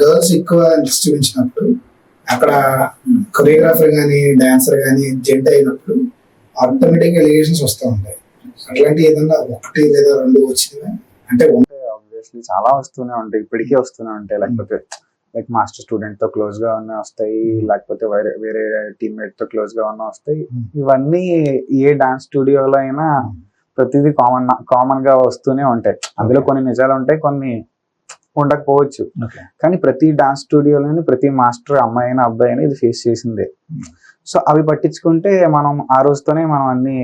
గర్ల్స్ ఎక్కువ ఇంట్రెస్ట్ చూపించినప్పుడు అక్కడ కొరియోగ్రాఫర్ కానీ డాన్సర్ కానీ జెంట్ అయినప్పుడు ఆటోమేటిక్ ఎలిగేషన్స్ వస్తూ ఉంటాయి. అట్లాంటి ఏదన్నా 1 లేదా 2 వచ్చిందా? అంటే ఆబ్వియస్లీ చాలా వస్తూనే ఉంటాయి, ఇప్పటికే వస్తూనే ఉంటాయి. లేకపోతే లైక్ మాస్టర్ స్టూడెంట్ తో క్లోజ్ గా ఉన్న వస్తాయి, లేకపోతే వేరే టీమ్మేట్ తో క్లోజ్ గా ఉన్న వస్తాయి. ఇవన్నీ ఏ డాన్స్ స్టూడియోలో అయినా ప్రతిదీ కామన్ గా వస్తూనే ఉంటాయి. అందులో కొన్ని నిజాలు ఉంటాయి, కొన్ని ఉండకపోవచ్చు. కానీ ప్రతి డాన్స్ స్టూడియోలోని ప్రతి మాస్టర్ అమ్మాయి అయినా అబ్బాయి అయినా ఇది ఫేస్ చేసిందే. సో అవి పట్టించుకుంటే మనం ఆ రోజుతోనే మనం అన్ని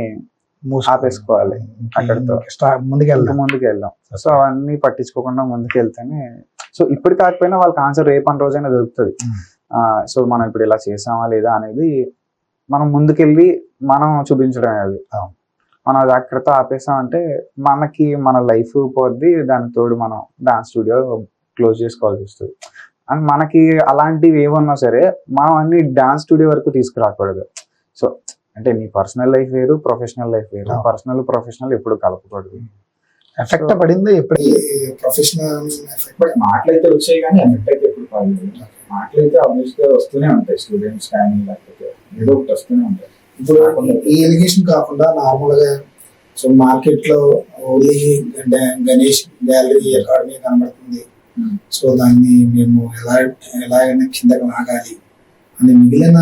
ఆపేసుకోవాలి, అక్కడితో ముందుకు వెళ్దాం. సో అవన్నీ పట్టించుకోకుండా ముందుకు వెళ్తేనే సో ఇప్పుడు కాకపోయినా వాళ్ళకి ఆన్సర్ రేపు అన్న రోజైనా దొరుకుతుంది. సో మనం ఇప్పుడు ఇలా చేసామా లేదా అనేది మనం ముందుకెళ్ళి మనం చూపించడం. అది మనం అది అక్కడితో ఆపేసామంటే మనకి మన లైఫ్ పోద్ది, దానికి తోడు మనం డాన్స్ స్టూడియో క్లోజ్ చేసుకోవాల్సి వస్తుంది. అండ్ మనకి అలాంటివి ఏమన్నా సరే మనం అన్ని డాన్స్ స్టూడియో వరకు తీసుకురాకూడదు. సో అంటే నీ పర్సనల్ లైఫ్ వేరు, ప్రొఫెషనల్ లైఫ్ వేరు. పర్సనల్ ప్రొఫెషనల్ ఎప్పుడు కలపకూడదు. ఎఫెక్ట్ పడింది ఎప్పుడు? ప్రొఫెషనల్ మాటలైతే వచ్చాయి కానీ ఎఫెక్ట్ అయితే ఎప్పుడు పడలేదు. మాటలైతే ఆబ్వియస్ గా వస్తూనే ఉంటాయి, స్టూడెంట్స్ కానీ లేకపోతే ఏదో ఒకటి వస్తూనే ఉంటాయి. ఇప్పుడు ఈ ఎలిగేషన్ కాకుండా నార్మల్ గా సో మార్కెట్ లో ఓన్లీ గణేష్ గ్యాలరీ అకాడమీ కనబడుతుంది. సో దాన్ని మేము ఎలాగైనా కిందకి లాగాలి అని మిగిలిన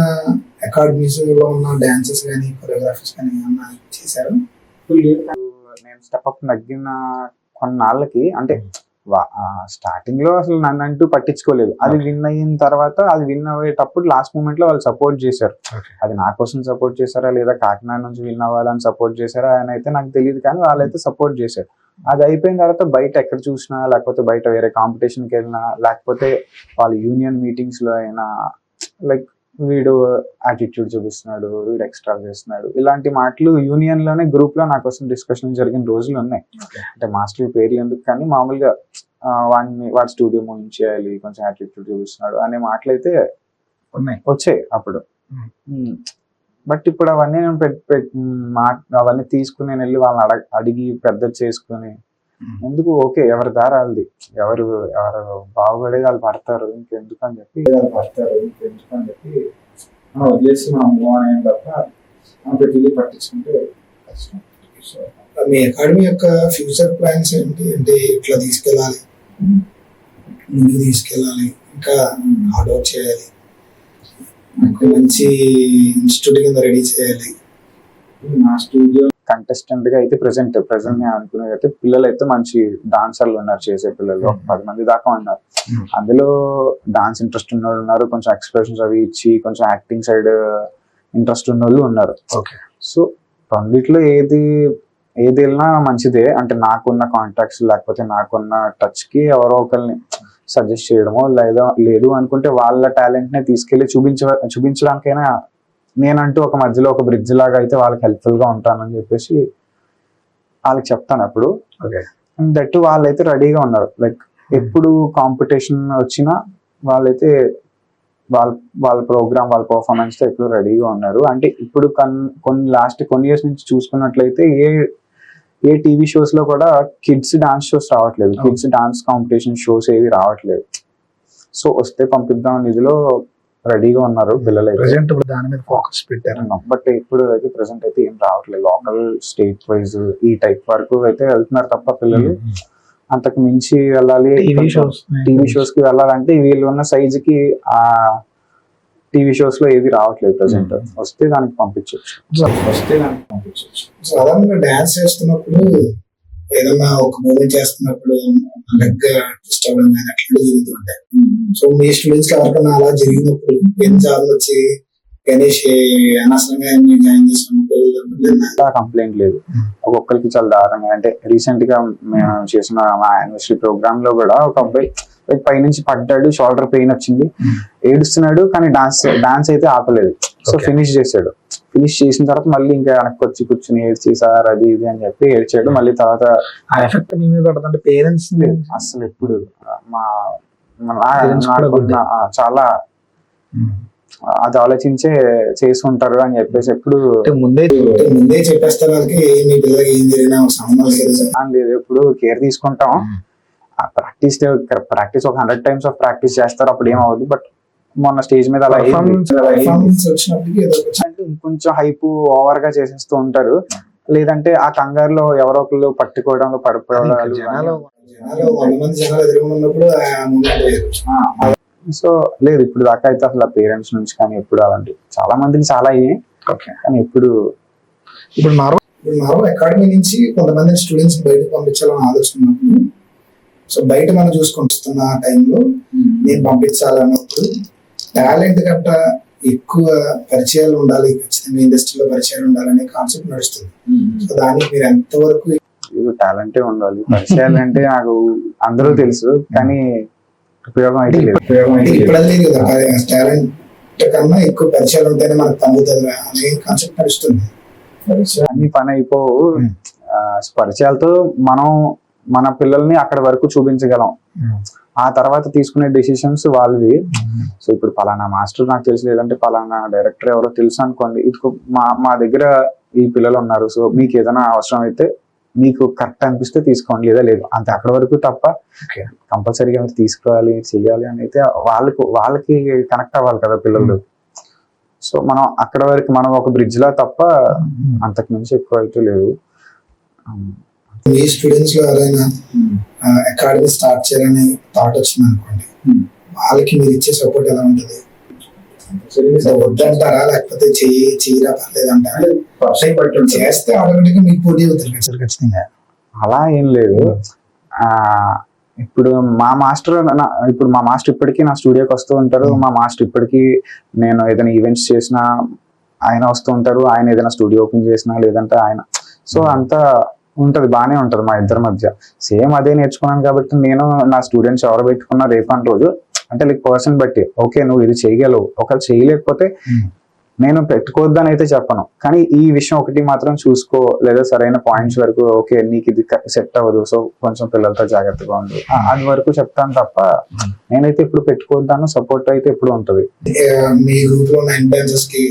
అకాడమీస్ లో ఉన్న డాన్సెస్ కానీ కొరియోగ్రాఫర్స్ కానీ ఏమన్నా చేశారు? నేను స్టెప్ అప్ తగ్గిన కొన్నాళ్ళకి అంటే స్టార్టింగ్ లో అసలు నన్ను అంటూ పట్టించుకోలేదు. అది విన్ అయిన తర్వాత అది విన్ అయ్యేటప్పుడు లాస్ట్ మూమెంట్ లో వాళ్ళు సపోర్ట్ చేశారు. అది నా కోసం సపోర్ట్ చేశారా లేదా కాకినాడ నుంచి విన్ అవ్వాలని సపోర్ట్ చేశారా అని అయితే నాకు తెలియదు, కానీ వాళ్ళైతే సపోర్ట్ చేశారు. అది అయిపోయిన తర్వాత బయట ఎక్కడ చూసినా, లేకపోతే బయట వేరే కాంపిటీషన్కి వెళ్ళినా, లేకపోతే వాళ్ళ యూనియన్ మీటింగ్స్ లో అయినా లైక్ వీడు యాటిట్యూడ్ చూపిస్తున్నాడు, వీడు ఎక్స్ట్రా చేస్తున్నాడు, ఇలాంటి మాటలు యూనియన్ లోనే గ్రూప్ లో నా కోసం డిస్కషన్ జరిగిన రోజులు ఉన్నాయి. అంటే మాస్టర్ పేర్లు ఎందుకు, కానీ మామూలుగా వాడి స్టూడియో చేయాలి, కొంచెం యాటిట్యూడ్ చూపిస్తున్నాడు అనే మాటలు అయితే వచ్చాయి అప్పుడు. బట్ ఇప్పుడు అవన్నీ నేను అవన్నీ తీసుకుని నేను వెళ్ళి వాళ్ళని అడిగి పెద్ద చేసుకుని ఎందుకు, ఓకే ఎవరి దారి వాళ్ళది, ఎవరు బాగుపడేది వాళ్ళు పడతారు, ఇంకెందుకు అని చెప్పి వదిలేసి మనం మూవ్ అయిన తప్ప ప్రతిదీ పట్టించుకుంటే కష్టం. మీ అకాడమీ యొక్క ఫ్యూచర్ ప్లాన్స్ ఏంటి? అంటే ఇట్లా తీసుకెళ్ళాలి, ముందుకు తీసుకెళ్ళాలి, ఇంకా హార్డ్ వర్క్ చేయాలి, మంచి ఇన్స్టిట్యూట్ కింద రెడీ చేయాలి. నా స్టూడియో కంటెస్టెంట్ గా అయితే ప్రెసెంట్ నేను అనుకునేది అయితే పిల్లలు అయితే మంచి డాన్సర్లు ఉన్నారు, చేసే పిల్లలు 10 మంది దాకా ఉన్నారు. అందులో డాన్స్ ఇంట్రెస్ట్ ఉన్న వాళ్ళు ఉన్నారు, కొంచెం ఎక్స్ప్రెషన్స్ అవి ఇచ్చి కొంచెం యాక్టింగ్ సైడ్ ఇంట్రెస్ట్ ఉన్న వాళ్ళు ఉన్నారు. సో రెండిట్లో ఏది వెళ్ళినా మంచిదే. అంటే నాకున్న కాంటాక్ట్స్ లేకపోతే నాకున్న టచ్ కి ఎవరో ఒకరిని సజెస్ట్ చేయడమో లేదు అనుకుంటే వాళ్ళ టాలెంట్ నే తీసుకెళ్లి చూపించడానికైనా నేనంటూ ఒక మధ్యలో ఒక బ్రిడ్జ్ లాగా అయితే వాళ్ళకి హెల్ప్ఫుల్ గా ఉంటానని చెప్పేసి వాళ్ళకి చెప్తాను అప్పుడు. దట్ వాళ్ళైతే రెడీగా ఉన్నారు. లైక్ ఎప్పుడు కాంపిటీషన్ వచ్చినా వాళ్ళైతే వాళ్ళ ప్రోగ్రామ్ వాళ్ళ పర్ఫార్మెన్స్ తో ఎప్పుడు రెడీగా ఉన్నారు. అంటే ఇప్పుడు కొన్ని ఇయర్స్ నుంచి చూసుకున్నట్లయితే ఏ టీవీ షోస్ లో కూడా కిడ్స్ డాన్స్ షోస్ రావట్లేదు, కిడ్స్ డాన్స్ కాంపిటీషన్ షోస్ ఏవి రావట్లేదు. సో వస్తే పంపిద్దాం నిధిలో రెడీగా ఉన్నారు పిల్లలు అయితే. దాని మీద ఫోకస్ పెట్టారు. బట్ ఇప్పుడు అయితే ప్రెసెంట్ అయితే ఏం రావట్లేదు. లోకల్ స్టేట్ వైజ్ ఈ టైప్ వరకు అయితే వెళ్తున్నారు తప్ప పిల్లలు అంతకు మించి వెళ్ళాలి టీవీ షోస్ కి వెళ్ళాలంటే వీళ్ళు ఉన్న సైజ్ కి ఆ టీవీ షోస్ లో ఏది రావట్లేదు ప్రెసెంట్. వస్తే దానికి పంపించవచ్చు. సాధారణంగా డాన్స్ చేస్తున్నప్పుడు ఏదన్నా ఒక మూమెంట్ చేస్తున్నప్పుడు లెగ్ ట్విస్ట్ అవ్వడం కానీ అట్లా జరుగుతుంటాయి. సో మీ స్టూడెంట్స్ కి ఎవరికైనా అలా జరిగినప్పుడు ఎన్నిసార్లు వచ్చి గణేష్ అనవసరంగా జాయిన్ చేసినప్పుడు కంప్లైంట్ లేదు. ఒక్కొక్కరికి చాలా దారుణంగా, అంటే రీసెంట్ గా మేము చేసిన మా యానివర్సరీ ప్రోగ్రామ్ లో కూడా ఒక అబ్బాయి పైనుంచి పడ్డాడు, షోల్డర్ పెయిన్ వచ్చింది, ఏడుస్తున్నాడు, కానీ డాన్స్ అయితే ఆపలేదు. సో ఫినిష్ చేసాడు. ఫినిష్ చేసిన తర్వాత మళ్ళీ ఇంకా వెనక్కి వచ్చి కూర్చుని ఏడ్చి సార్ అది ఇది అని చెప్పి ఏడ్చాడు. మళ్ళీ తర్వాత ఆ ఎఫెక్ట్ మీ మీద పడుతుంటే పేరెంట్స్ అసలు ఎప్పుడు చాలా అది ఆలోచించే చేసి ఉంటారు అని చెప్పేసి ఎప్పుడు ముందే చెప్పేస్తారు వాళ్ళకి మీ పిల్లలకి ఏం జరిగినా సంబంధం లేదు. ఎప్పుడు కేర్ తీసుకుంటాం. ప్రాక్టీస్ ఒక 100 times ఆఫ్ ప్రాక్టీస్ చేస్తారు, అప్పుడు ఏమవుద్దు. బట్ మొన్న స్టేజ్ మీద అలా ఇంకొంచెం హైప్ ఓవర్ గా చేసేస్తూ ఉంటారు. లేదంటే ఆ కంగారులో ఎవరో ఒకళ్ళు పట్టుకోవడంలో పడిపోవడాలు. సో లేదు ఇప్పుడు దాకా అయితే అసలు పేరెంట్స్ నుంచి కానీ ఎప్పుడు అలాంటి చాలా మందికి చాలా అయ్యాయి, కానీ ఎప్పుడు నార్మల్ అకాడమీ నుంచి కొంతమంది స్టూడెంట్స్ బయటకు పంపించాలని ఆలోచన. సో బయట మనం చూసుకుంటున్న టైంలో నేను పంపించాలన్నప్పుడు టాలెంట్ కంట ఎక్కువ పరిచయాలు ఉండాలి, ఖచ్చితంగా ఇండస్ట్రీలో పరిచయాలు ఉండాలనే కాన్సెప్ట్ నడుస్తుంది. సో దానికి మీరు ఎంతవరకు టాలెంటే ఉండాలి, పరిచయాలు అంటే నాకు అందరూ తెలుసు కానీ ఉపయోగం అయితే లేదు. ఇప్పుడు లేదు కదా, టాలెంట్ కన్నా ఎక్కువ పరిచయాలు ఉంటేనే మనకు తగ్గుతుంది అనే కాన్సెప్ట్ నడుస్తుంది. అన్ని పని అయిపోవు. పరిచయాలతో మనం మన పిల్లల్ని అక్కడ వరకు చూపించగలం. ఆ తర్వాత తీసుకునే డెసిషన్స్ వాళ్ళవి. సో ఇప్పుడు పలానా మాస్టర్ నాకు తెలుసు, లేదంటే పలానా డైరెక్టర్ ఎవరో తెలుసు అనుకోండి, ఇది మా దగ్గర ఈ పిల్లలు ఉన్నారు, సో మీకు ఏదైనా అవసరం అయితే మీకు కరెక్ట్ అనిపిస్తే తీసుకోండి, లేదా లేదు అంతే, అక్కడ వరకు తప్ప కంపల్సరీగా మీరు తీసుకోవాలి చెయ్యాలి అని అయితే వాళ్ళకి కనెక్ట్ అవ్వాలి కదా పిల్లలు. సో మనం అక్కడ వరకు మనం ఒక బ్రిడ్జ్ లా తప్ప అంతకు మించి ఎక్కువ అయితే లేదు. మీ స్టూడెంట్స్ లో ఎవరైనా అకాడమీ స్టార్ట్ చేయాలని థాట్ వచ్చింది అనుకోండి, వాళ్ళకి మీరు ఇచ్చే సపోర్ట్ ఎలా ఉంటుంది? వద్దంటారా లేకపోతే చెయ్యరా పర్లేదంటారా? చేస్తే ఆటోమేటిక్ మీకు పోటీ అవుతారు కదా ఖచ్చితంగా. అలా ఏం లేదు. ఇప్పుడు మా మాస్టర్ ఇప్పటికీ నా స్టూడియోకి వస్తూ ఉంటారు. మా మాస్టర్ ఇప్పటికీ నేను ఏదైనా ఈవెంట్స్ చేసినా ఆయన వస్తూ ఉంటారు. ఆయన ఏదైనా స్టూడియో ఓపెన్ చేసినా లేదంటే ఆయన, సో అంతా ఉంటది, బాగానే ఉంటది మా ఇద్దరి మధ్య. సేమ్ అదే నేర్చుకున్నాను కాబట్టి నేను నా స్టూడెంట్స్ ఎవరు పెట్టుకున్నా రేపటి రోజు అంటే లైక్ పర్సన్ బట్టి ఓకే నువ్వు ఇది చేయగలవు, ఒకవేళ చేయలేకపోతే నేను పెట్టుకోవద్దని అయితే చెప్పను. కానీ ఈ విషయం ఒకటి మాత్రం చూసుకో, లేదా సరైన పాయింట్స్ వరకు ఓకే నీకు ఇది సెట్ అవ్వదు, సో కొంచెం పిల్లలతో జాగ్రత్తగా ఉంది, అది వరకు చెప్తాను తప్ప నేనైతే ఇప్పుడు పెట్టుకోవద్దాను. సపోర్ట్ అయితే ఎప్పుడు ఉంటది. మీ గ్రూప్ లో ఉన్న ఎంట్రన్సెస్ కి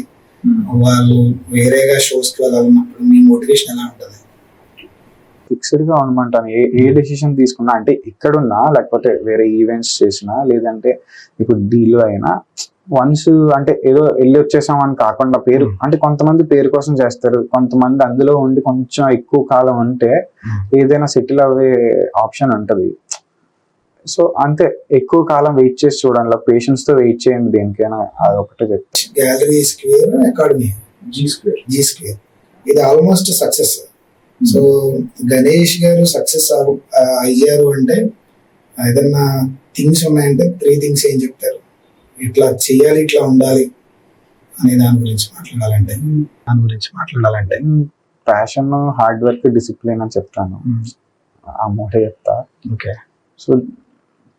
వాళ్ళు వేరేగా షోస్ కి వెళ్ళినప్పుడు మీ మోటివేషన్ ఎలా ఉంటుంది? ఫిక్స్డ్ గా ఉండమంటాను. ఏ డెసిషన్ తీసుకున్నా, అంటే ఇక్కడున్నా లేకపోతే వేరే ఈవెంట్స్ చేసినా లేదంటే ఇప్పుడు డీలో అయినా వన్స్ అంటే ఏదో వెళ్ళి వచ్చేసాం అని కాకుండా పేరు అంటే కొంతమంది పేరు కోసం చేస్తారు, కొంతమంది అందులో ఉండి కొంచెం ఎక్కువ కాలం ఉంటే ఏదైనా సెటిల్ అవ్వే ఆప్షన్ ఉంటది. సో అంతే, ఎక్కువ కాలం వెయిట్ చేసి చూడండి, పేషెన్స్ తో వెయిట్ చేయండి దేనికైనా, అది ఒకటే చెప్తాను. Gallery square academy G square ఇది ఆల్మోస్ట్ సక్సెస్. సో గణేష్ గారు సక్సెస్ అయ్యారు అంటే ఏదన్నా థింగ్స్ ఉన్నాయంటే 3 things ఏం చెప్తారు? ఇట్లా చేయాలి, ఇట్లా ఉండాలి అనే దాని గురించి మాట్లాడాలంటే ప్యాషన్, హార్డ్ వర్క్, డిసిప్లిన్ అని చెప్తాను. ఆ మూటే చెప్తా. ఓకే. సో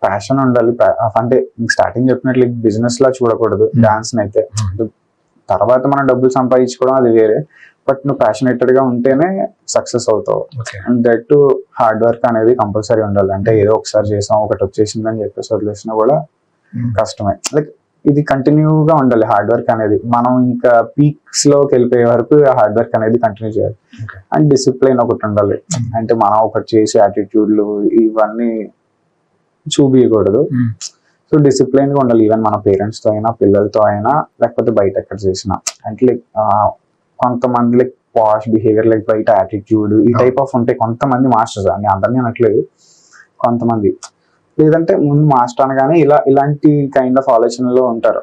ప్యాషన్ ఉండాలి. అంటే స్టార్టింగ్ చెప్పినట్లు బిజినెస్ లా చూడకూడదు డాన్స్ అయితే. తర్వాత మనం డబ్బులు సంపాదించుకోవడం అది వేరే, బట్ నువ్వు ప్యాషనేటెడ్ గా ఉంటేనే సక్సెస్ అవుతావు. And that to hard work అనేది కంపల్సరీ ఉండాలి. అంటే ఏదో ఒకసారి చేసాం ఒకటి వచ్చేసిందని చెప్పేసి వదిలేసినా కూడా కష్టమే. లైక్ ఇది కంటిన్యూగా ఉండాలి హార్డ్ వర్క్ అనేది. మనం ఇంకా పీక్స్ లోకి వెళ్ళిపోయే వరకు హార్డ్ వర్క్ అనేది కంటిన్యూ చేయాలి. అండ్ డిసిప్లిన్ ఒకటి ఉండాలి. అంటే మనం ఒకటి చేసే యాటిట్యూడ్లు ఇవన్నీ చూపించకూడదు. సో డిసిప్లిన్ గా ఉండాలి. ఈవెన్ మన పేరెంట్స్ తో అయినా, పిల్లలతో అయినా, లేకపోతే బయట ఎక్కడ చేసినా. అంటే లైక్ కొంతమంది లైక్ పాష్ బిహేవియర్, లైక్ బయట యాటిట్యూడ్ ఈ టైప్ ఆఫ్ ఉంటాయి కొంతమంది మాస్టర్స్. అని అందరినీ అనట్లేదు, కొంతమంది. లేదంటే ముందు మాస్టర్ అనగానే ఇలాంటి కైండ్ ఆఫ్ ఆలోచనలో ఉంటారు.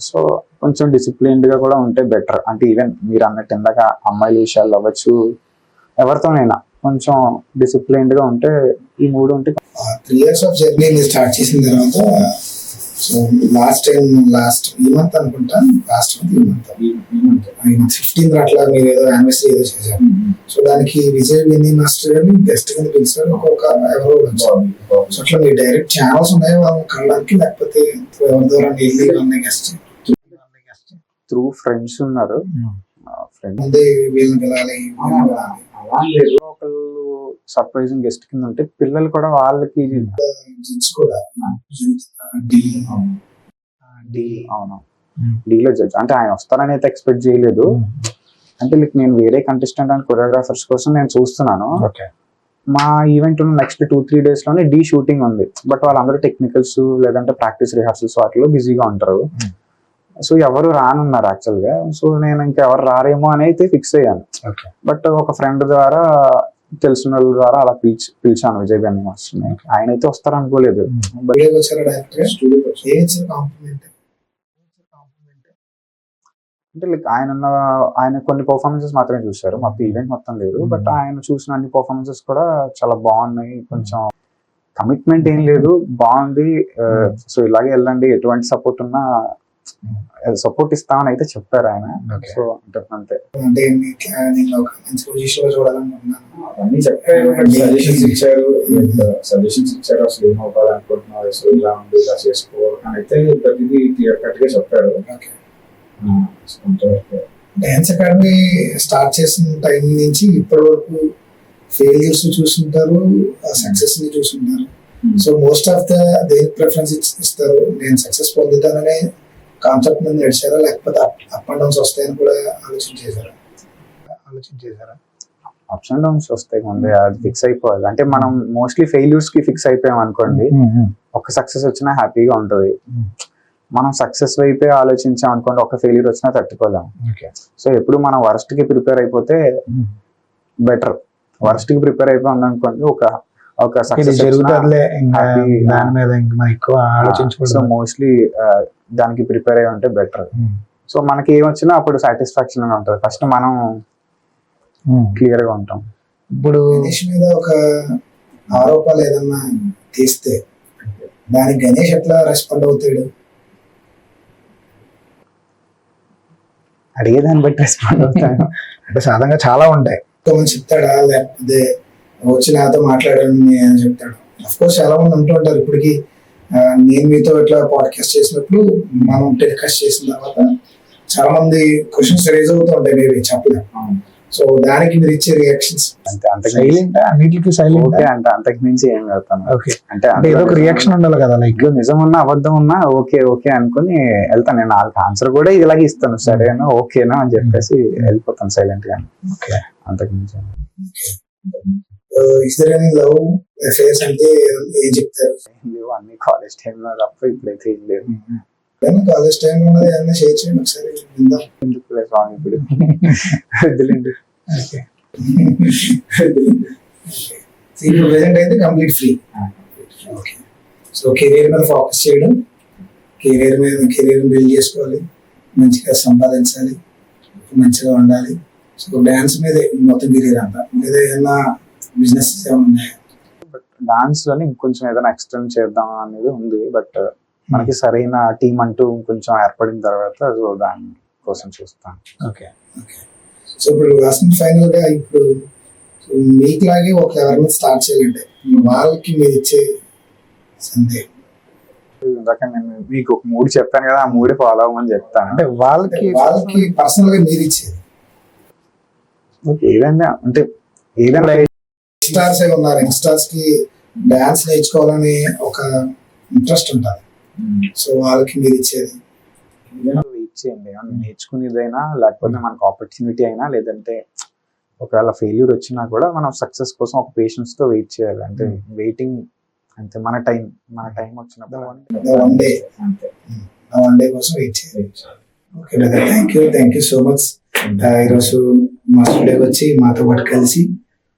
సో కొంచెం డిసిప్లిన్డ్ గా కూడా ఉంటే బెటర్. అంటే ఈవెన్ మీరు అన్నట్టు ఇందాక అమ్మాయిల విషయాలు అవ్వచ్చు, ఎవరితోనైనా కొంచెం డిసిప్లిన్డ్ గా ఉంటే ఈ 3 ఉంటే. 3 years ఆఫ్ జర్నీ స్టార్ట్ చేసిన తర్వాత సో లాస్ట్ ఈ మంత్ అనుకుంటా, ఈ మంత్ 15th అట్లా మీరు ఏదో యానివర్సరీ ఏదో చేశారు. సో దానికి విజయ్ విన్నీ మాస్టర్ గారిని గెస్ట్ కింద పిలిచారు. ఎవరో వచ్చారు. సో అట్లా మీ డైరెక్ట్ ఛానల్స్ ఉన్నాయి వాళ్ళని కలడానికి, లేకపోతే ఎవరి ద్వారా వెళ్ళి గెస్ట్ త్రూ ఫ్రెండ్స్ ఉన్నారు. ముందే వీళ్ళని పిలాలి ఒకళ్ళు సర్ప్రైజింగ్ గెస్ట్ కింద ఉంటే పిల్లలు కూడా వాళ్ళకి అవును డీలో జడ్జ్ అంటే ఆయన వస్తారని అయితే ఎక్స్పెక్ట్ చేయలేదు. అంటే లైక్ నేను వేరే కంటెస్టెంట్ అండ్ కొరియోగ్రాఫర్స్ కోసం నేను చూస్తున్నాను. మా ఈవెంట్ నెక్స్ట్ 2-3 days లోనే డీ షూటింగ్ ఉంది. బట్ వాళ్ళందరూ టెక్నికల్స్ లేదంటే ప్రాక్టీస్ రిహార్సల్స్ వాటిలో బిజీగా ఉంటారు. సో ఎవరు రానున్నారు యాక్చువల్ గా. సో నేను ఇంకెవరు రారేమో అని అయితే ఫిక్స్ అయ్యాను. బట్ ఒక ఫ్రెండ్ ద్వారా, తెలిసిన వాళ్ళ ద్వారా అలా పిలిచాను విజయ్ బెన్నీ మాస్టర్. ఆయన అయితే వస్తారు అనుకోలేదు. అంటే లైక్ ఆయన కొన్ని పర్ఫార్మెన్సెస్ మాత్రమే చూశారు, మొత్తం ఈవెంట్ మొత్తం లేదు. బట్ ఆయన చూసిన అన్ని పర్ఫార్మెన్సెస్ కూడా చాలా బాగున్నాయి. కొంచెం కమిట్మెంట్ ఏం లేదు, బాగుంది. సో ఇలాగే వెళ్ళండి, ఎటువంటి సపోర్ట్ ఉన్నా సపోర్ట్ ఇస్తామని అయితే చెప్పారు ఆయన. సో అంతే. అంటే నేను ఒక మంచి పొజిషన్ లో చూడాలనుకుంటున్నాను. అవన్నీ చెప్పారు, సజెషన్స్ ఇచ్చారు. అసలు ఏం అవ్వాలనుకుంటున్నారు, సో ఇలా ఉంది, ఇలా చేసుకో అని అయితే ప్రతిదీ క్లియర్ కట్ గా చెప్పారు. డాన్స్ అకాడమీ స్టార్ట్ చేసిన టైం నుంచి ఇప్పటి వరకు ఫెయిల్యూర్స్ చూసుంటారు, సక్సెస్ ని చూసుంటారు. సో మోస్ట్ ఆఫ్ దేనికి ప్రిఫరెన్స్ ఇస్తారు? నేను సక్సెస్ పొందుతాననే కాన్సెప్ట్ మీద నడిచారా, లేకపోతే అప్ అండ్ డౌన్స్ వస్తాయని కూడా ఆలోచించేసారా? అప్స్ అండ్ డౌన్స్ వస్తాయి, ముందే అది ఫిక్స్ అయిపోవాలి. అంటే మనం మోస్ట్లీ ఫెయిల్యూర్స్ కి ఫిక్స్ అయిపోయాం అనుకోండి, ఒక సక్సెస్ వచ్చినా హ్యాపీగా ఉంటుంది. మనం సక్సెస్ వైపే ఆలోచించాం అనుకోండి, ఒక ఫెయిల్యూర్ వచ్చినా తట్టుకోలేము. ఓకే. సో ఎప్పుడు మనం worst కి ప్రిపేర్ అయిపోతే బెటర్. worst కి ప్రిపేర్ అయిపోయింది అనుకోండి, ఒక ఇది సక్సెస్ జరుగుతుందిలే, ఇంకా దాని మీద ఇంకా మనం ఎక్కువ సో ఆలోచించకూడదు. మోస్ట్లీ దానికి ప్రిపేర్ అయ్యి ఉంటే బెటర్. సో మనకి ఏం వచ్చినా అప్పుడు సాటిస్ఫాక్షన్ గా ఉంటుంది. ఫస్ట్ మనం క్లియర్ గా ఉంటాం. ఇప్పుడు గణేష్ మీద ఒక ఆరోపాలు ఏదన్నా తీస్తే దానికి గణేష్ ఎట్లా రెస్పాండ్ అవుతాడు? అడిగేదాన్ని బట్టి రెస్పాండ్ అవుతాను. అంటే సాధారణంగా చాలా ఉంటాయి. కొంతమంది చెప్తాడా, లేకపోతే వచ్చి నాతో మాట్లాడాను అని చెప్తాడు? అఫ్ కోర్స్ చాలా మంది అంటూ ఉంటారు. ఇప్పటికి నేను మీతో ఇట్లా పాడ్కాస్ట్ చేసినప్పుడు మనం టెలికాస్ట్ చేసిన తర్వాత చాలా మంది క్వశ్చన్స్ రేజ్ అవుతూ ఉంటాయి, మేబీ చెప్పలేము. సో దానికి మీరు ఇచ్చే రియాక్షన్స్ అంతే, అంతకు సైలెంట్, అన్నిటికీ సైలెంట్. ఓకే అంటే అంతకు మించి ఏం వెళ్తాను. ఓకే. అంటే అంటే ఏదో ఒక రియాక్షన్ ఉండాలి కదా, లైక్ నిజం ఉన్నా అబద్ధం ఉన్నా ఓకే ఓకే అనుకుని వెళ్తాను. నేను వాళ్ళకి ఆన్సర్ కూడా ఇలాగే ఇస్తాను, సరేనా ఓకేనా అని చెప్పేసి వెళ్ళిపోతాను సైలెంట్ గా. ఓకే. అంతకు మించి is there any love affairs అంటే ఏం చెప్తారు? లేవు, అన్ని కాలేజ్ టైంలో తప్ప ఇప్పుడైతే ఏం లేదు. కాలేజ్ టైం ఉన్నది ఏమన్నా షేర్ చేయండి ఒకసారి విందాం. ఎందుకు సాంగ్ ఇప్పుడు వద్దులేండి. ఇప్పుడు ప్రెసెంట్ అయితే complete free. Okay. So career మీద ఫోకస్ చేయడం, కెరీర్ బిల్డ్ చేసుకోవాలి, మంచిగా సంపాదించాలి, మంచిగా ఉండాలి. సో డాన్స్ మీద మొత్తం కెరీర్ అంతా. లేదా ఏదైనా బిజినెస్ ఏమైనా ఉన్నాయా? డాన్స్ లోనే ఇంకొంచెం ఏదైనా ఎక్స్టెండ్ చేద్దాం అనేది ఉంది. బట్ మనకి సరైన టీం అంటూ కొంచెం ఏర్పడిన తర్వాత సో దాని కోసం చూస్తాను. ఓకే. సో ఇప్పుడు లాస్ట్ ఫైనల్ గా ఇప్పుడు మీకు లాగే ఒక ఎవరైనా స్టార్ట్ చేయాలంటే వాళ్ళకి మీరు ఇచ్చే సందేహం? ఇందాక నేను మీకు ఒక 3 చెప్పాను కదా, ఆ 3 ఫాలో అవ్వమని చెప్తాను. అంటే వాళ్ళకి పర్సనల్ గా మీరు ఇచ్చేది ఏదైనా అంటే ఏదైనా స్టార్స్ ఉన్నారు, యంగ్స్టర్స్ కి డాన్స్ నేర్చుకోవాలని ఒక ఇంట్రెస్ట్ ఉంటుంది. సో వాళ్ళకి మీరు ఇచ్చేది? వెయిట్ చేయండి, నేర్చుకునేదైనా లేకపోతే మనకు ఆపర్చునిటీ అయినా, లేదంటే ఒకవేళ ఫెయిల్యూర్ వచ్చినా కూడా మనం సక్సెస్ కోసం ఒక పేషెన్స్ తో వెయిట్ చేయాలి. అంటే వెయిటింగ్ అంతే, మన టైం వచ్చినప్పుడు వన్ డే కోసం వెయిట్ చేయాలి. Okay brother, thank you so much. ఈరోజు మా స్టూడియోకి వచ్చి మాతో పాటు కలిసి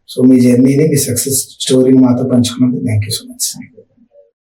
సో మీ జర్నీని, మీ సక్సెస్ స్టోరీని మాతో పంచుకున్నందుకు థ్యాంక్ యూ సో మచ్.